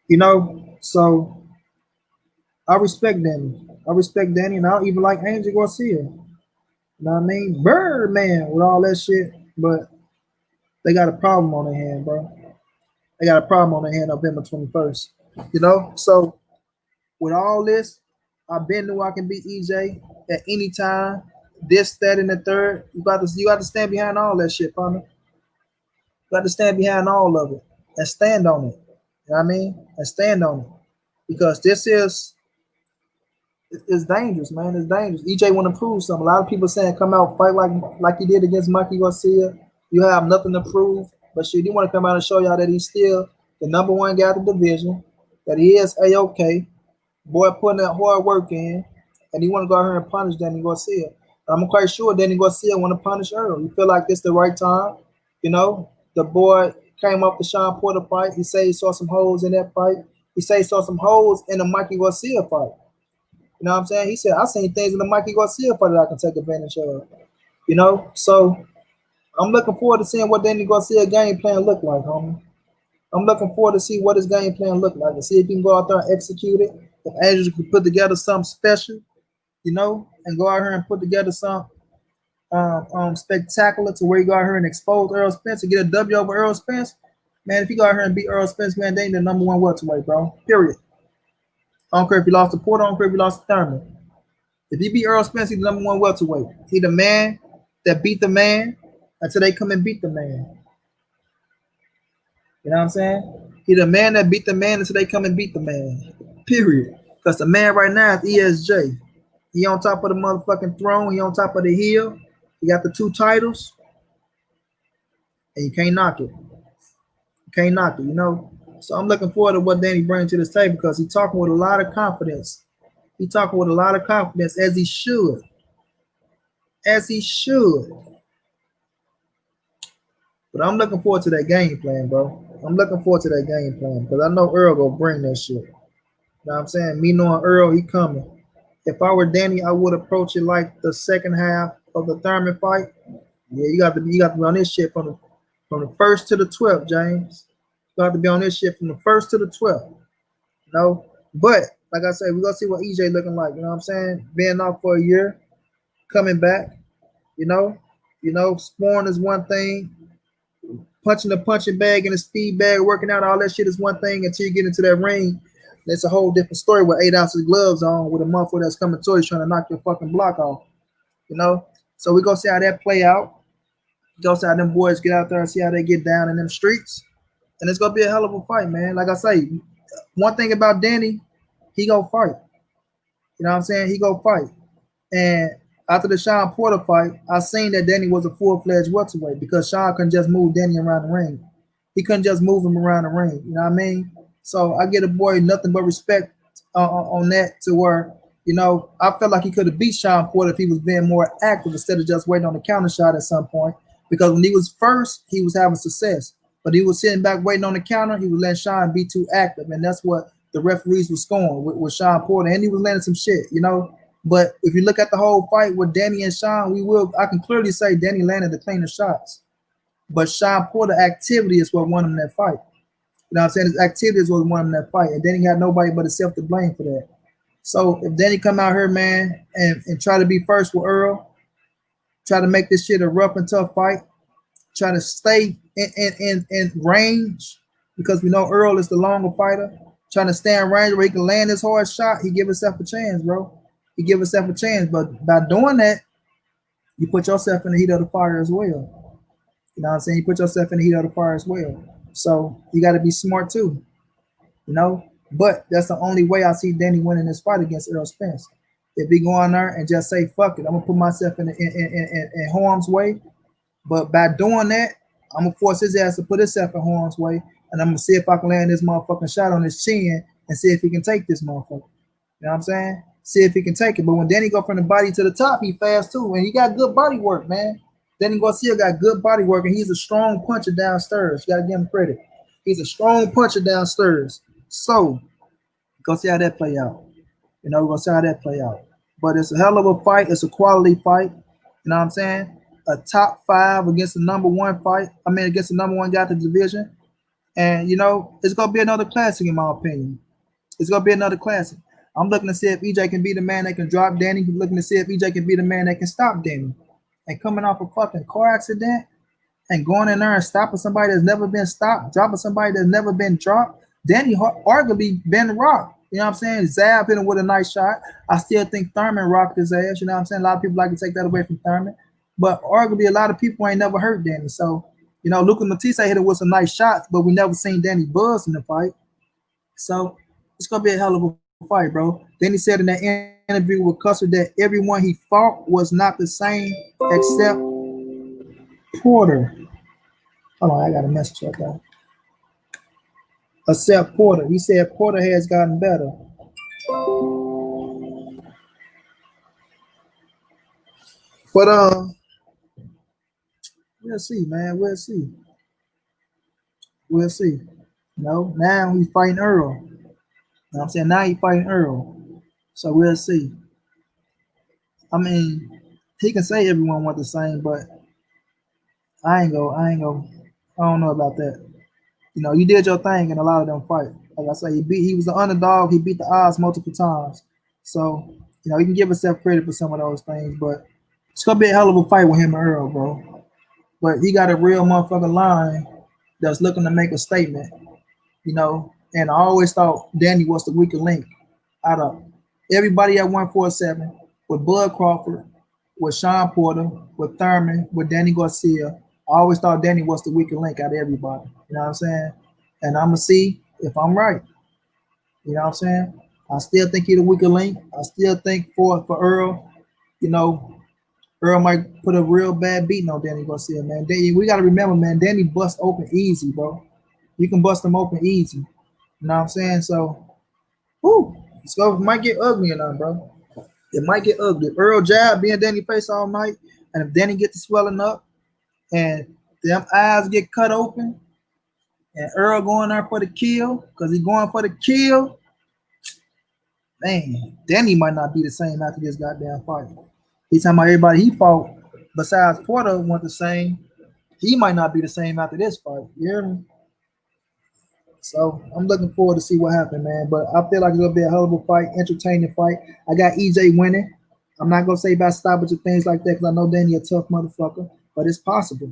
You know, so I respect Danny. I respect Danny, and I even like Angel Garcia. You know what I mean? Birdman with all that shit. But They got a problem on their hand, bro. They got a problem on their hand November 21st. You know? So with all this, I've been knew I can beat EJ at any time. This, that, and the third. You got to stand behind all that shit, partner. You got to stand behind all of it and stand on it. You know what I mean? And stand on it. Because this is it's dangerous, man. It's dangerous. EJ want to prove something. A lot of people saying come out fight like he did against Mikey Garcia. You have nothing to prove, but shit, he want to come out and show y'all that he's still the number one guy in the division. That he is a-okay. Boy putting that hard work in, and he want to go out here and punish Danny Garcia. I'm quite sure Danny Garcia want to punish Earl. You feel like it's the right time. You know, the boy came up the Sean Porter fight. He said he saw some holes in that fight. He said he saw some holes in the Mikey Garcia fight. You know what I'm saying? He said, I seen things in the Mikey Garcia fight that I can take advantage of. You know? So I'm looking forward to seeing what Danny Garcia game plan look like, homie. I'm looking forward to see what his game plan look like and see if he can go out there and execute it. If Angels can put together something special, you know, and go out here and put together something spectacular to where you go out here and expose Earl Spence and get a W over Earl Spence, man, if you go out here and beat Earl Spence, man, they ain't the number one welterweight, bro. Period. I don't care if you lost to Porter, I don't care if you lost to Thurman. If you beat Earl Spence, he's the number one welterweight. He the man that beat the man until they come and beat the man. You know what I'm saying? He the man that beat the man until they come and beat the man. Period. Because the man right now is ESJ. He on top of the motherfucking throne. He on top of the hill. He got the 2 titles. And you can't knock it. You can't knock it, you know? So I'm looking forward to what Danny brings to this table because he's talking with a lot of confidence. He's talking with a lot of confidence, as he should. As he should. But I'm looking forward to that game plan, bro. I'm looking forward to that game plan because I know Earl gonna bring that shit. You know what I'm saying? Me knowing Earl, he coming. If I were Danny, I would approach it like the second half of the Thurman fight. Yeah, you got to be on this shit from the 1st to the 12th, James. You got to be on this shit from the 1st to the 12th. You know? But like I said, we're gonna see what EJ looking like. You know what I'm saying? Being off for a year, coming back, you know, sparring is one thing. Punching the punching bag and the speed bag, working out, all that shit is one thing until you get into that ring. That's a whole different story with 8 ounces of gloves on with a motherfucker that's coming to you trying to knock your fucking block off. You know? So we're gonna see how that play out. Go see how them boys get out there and see how they get down in them streets. And it's gonna be a hell of a fight, man. Like I say, one thing about Danny, he gonna fight. You know what I'm saying? He gonna fight. And after the Sean Porter fight, I seen that Danny was a full-fledged welterweight because Sean couldn't just move Danny around the ring. He couldn't just move him around the ring. You know what I mean? So I get a boy nothing but respect on that to where, you know, I felt like he could have beat Sean Porter if he was being more active instead of just waiting on the counter shot at some point. Because when he was first, he was having success. But he was sitting back waiting on the counter. He was letting Sean be too active. And that's what the referees were scoring with Sean Porter. And he was landing some shit, you know. But if you look at the whole fight with Danny and Sean, I can clearly say Danny landed the cleaner shots. But Sean Porter activity is what won him that fight. You know what I'm saying? His activity is what won him that fight. And Danny got nobody but himself to blame for that. So if Danny come out here, man, and try to be first with Earl, try to make this shit a rough and tough fight, try to stay in range, because we know Earl is the longer fighter, trying to stay in range where he can land his hard shot, he give himself a chance, bro. He give himself a chance. But by doing that, you put yourself in the heat of the fire as well. You know what I'm saying? You put yourself in the heat of the fire as well. So you got to be smart too, you know? But that's the only way I see Danny winning this fight against Earl Spence. If he go on there and just say, fuck it, I'm going to put myself in harm's way. But by doing that, I'm going to force his ass to put himself in harm's way. And I'm going to see if I can land this motherfucking shot on his chin and see if he can take this motherfucker. You know what I'm saying? See if he can take it. But when Danny go from the body to the top, he fast too. And he got good body work, man. Danny Garcia got good body work, and he's a strong puncher downstairs. You got to give him credit. He's a strong puncher downstairs. So, go see how that play out. You know, we're going to see how that play out. But it's a hell of a fight. It's a quality fight. You know what I'm saying? A top 5 against the number 1 fight. I mean, against the number 1 guy in the division. And, you know, it's going to be another classic, in my opinion. It's going to be another classic. I'm looking to see if EJ can be the man that can drop Danny. I'm looking to see if EJ can be the man that can stop Danny. And coming off a fucking car accident and going in there and stopping somebody that's never been stopped, dropping somebody that's never been dropped, Danny arguably been rocked. You know what I'm saying? Zab hit him with a nice shot. I still think Thurman rocked his ass. You know what I'm saying? A lot of people like to take that away from Thurman. But arguably, a lot of people ain't never hurt Danny. So, you know, Luca Matisse hit him with some nice shots, but we never seen Danny buzz in the fight. So, it's going to be a hell of a fight, bro. Then he said in that interview with Custer that everyone he fought was not the same except Porter. Hold on, I got a message right there. Except Porter. He said Porter has gotten better. But we'll see, man. We'll see. We'll see. You know, now he's fighting Earl. You know what I'm saying? Now he's fighting Earl. So we'll see. I mean, he can say everyone want the same, but I don't know about that. You know, you did your thing in a lot of them fights. Like I say, he was the underdog. He beat the odds multiple times. So, you know, you can give himself credit for some of those things, but it's gonna be a hell of a fight with him and Earl, bro. But he got a real motherfucking line that's looking to make a statement, you know. And I always thought Danny was the weaker link out of everybody at 147 with Bud Crawford, with Sean Porter, with Thurman, with Danny Garcia. I always thought Danny was the weaker link out of everybody. You know what I'm saying? And I'm going to see if I'm right. You know what I'm saying? I still think he's the weaker link. I still think for Earl, you know, Earl might put a real bad beating on Danny Garcia, man. We got to remember, man, Danny bust open easy, bro. You can bust him open easy. You know what I'm saying? So, whoo, so it might get ugly or not, bro. It might get ugly. Earl jab being Danny face all night, and if Danny get to swelling up, and them eyes get cut open, and Earl going there for the kill, because he's going for the kill, man, Danny might not be the same after this goddamn fight. He's talking about everybody he fought, besides Porter, went the same. He might not be the same after this fight. You hear me? So I'm looking forward to see what happens, man. But I feel like it's gonna be a hell of a fight, entertaining fight. I got EJ winning. I'm not gonna say about stoppage or things like that because I know Danny a tough motherfucker, but it's possible.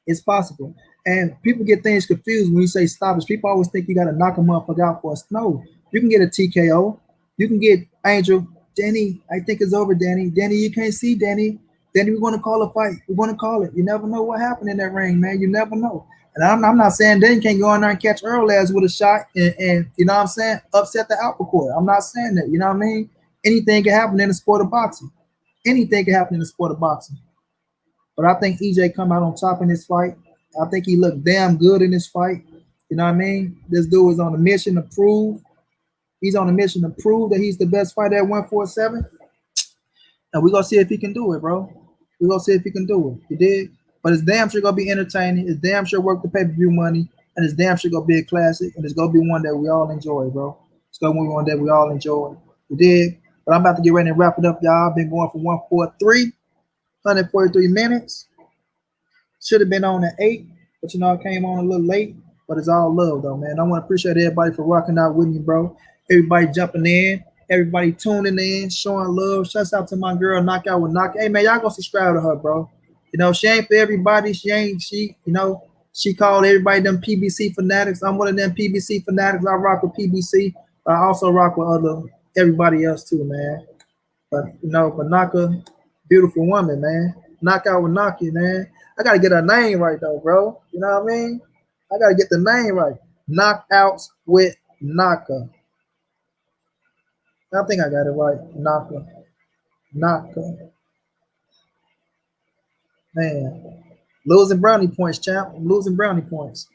It's possible. And people get things confused when you say stoppage. People always think you gotta knock a motherfucker out for us. No, you can get a TKO. You can get Angel. Danny, I think it's over, Danny. Danny, you can't see Danny. Danny, we're gonna call a fight. We're gonna call it. You never know what happened in that ring, man. You never know. And I'm not saying Danny can't go in there and catch Earl ass with a shot and you know what I'm saying, upset the apple court. I'm not saying that, you know what I mean? Anything can happen in the sport of boxing. Anything can happen in the sport of boxing. But I think EJ come out on top in this fight. I think he looked damn good in this fight. You know what I mean? This dude is on a mission to prove. He's on a mission to prove that he's the best fighter at 147. And we're going to see if he can do it, bro. We're going to see if he can do it. You did? But it's damn sure going to be entertaining. It's damn sure worth the pay-per-view money. And it's damn sure going to be a classic. And it's going to be one that we all enjoy, bro. It's going to be one that we all enjoy. You did? But I'm about to get ready and wrap it up, y'all. I've been going for 143, 143 minutes. Should have been on at 8, but you know, I came on a little late. But it's all love, though, man. I want to appreciate everybody for rocking out with me, bro. Everybody jumping in. Everybody tuning in, showing love. Shouts out to my girl, Knockout with Knockout. Hey, man, y'all go subscribe to her, bro. You know, she ain't for everybody. She called everybody them PBC fanatics. I'm one of them PBC fanatics. I rock with PBC. But I also rock with everybody else too, man. But, you know, but Naka, beautiful woman, man. Knockout with Knockout, man. I got to get her name right, though, bro. You know what I mean? I got to get the name right. Knockouts with Naka. I think I got it right. Naka. Man. Losing brownie points, champ. I'm losing brownie points.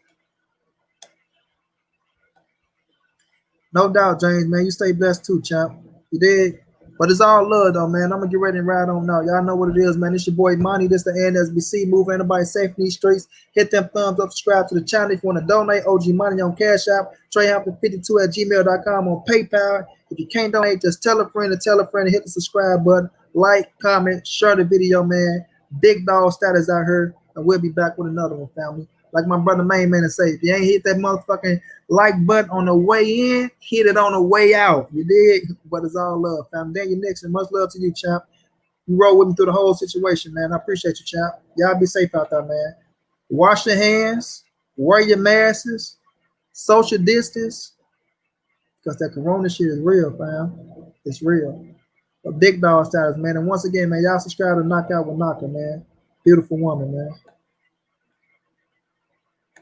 No doubt, James, man. You stay blessed too, champ. You did. But it's all love, though, man. I'm going to get ready and ride on now. Y'all know what it is, man. It's your boy, Monty. This the NSBC. Moving anybody safe in these streets. Hit them thumbs up. Subscribe to the channel if you want to donate. OG Money on Cash App. TreyHampton52@gmail.com on PayPal. If you can't donate, just tell a friend and hit the subscribe button. Like, comment, share the video, man. Big dog status out here. And we'll be back with another one, family. Like my brother Main Man say, if you ain't hit that motherfucking like button on the way in, hit it on the way out. You dig? But it's all love, fam. Daniel Nixon, much love to you, champ. You roll with me through the whole situation, man. I appreciate you, champ. Y'all be safe out there, man. Wash your hands, wear your masks, social distance, because that corona shit is real, fam. It's real. But big dog status, man. And once again, man, y'all subscribe to Knockout with Knocker, man. Beautiful woman, man.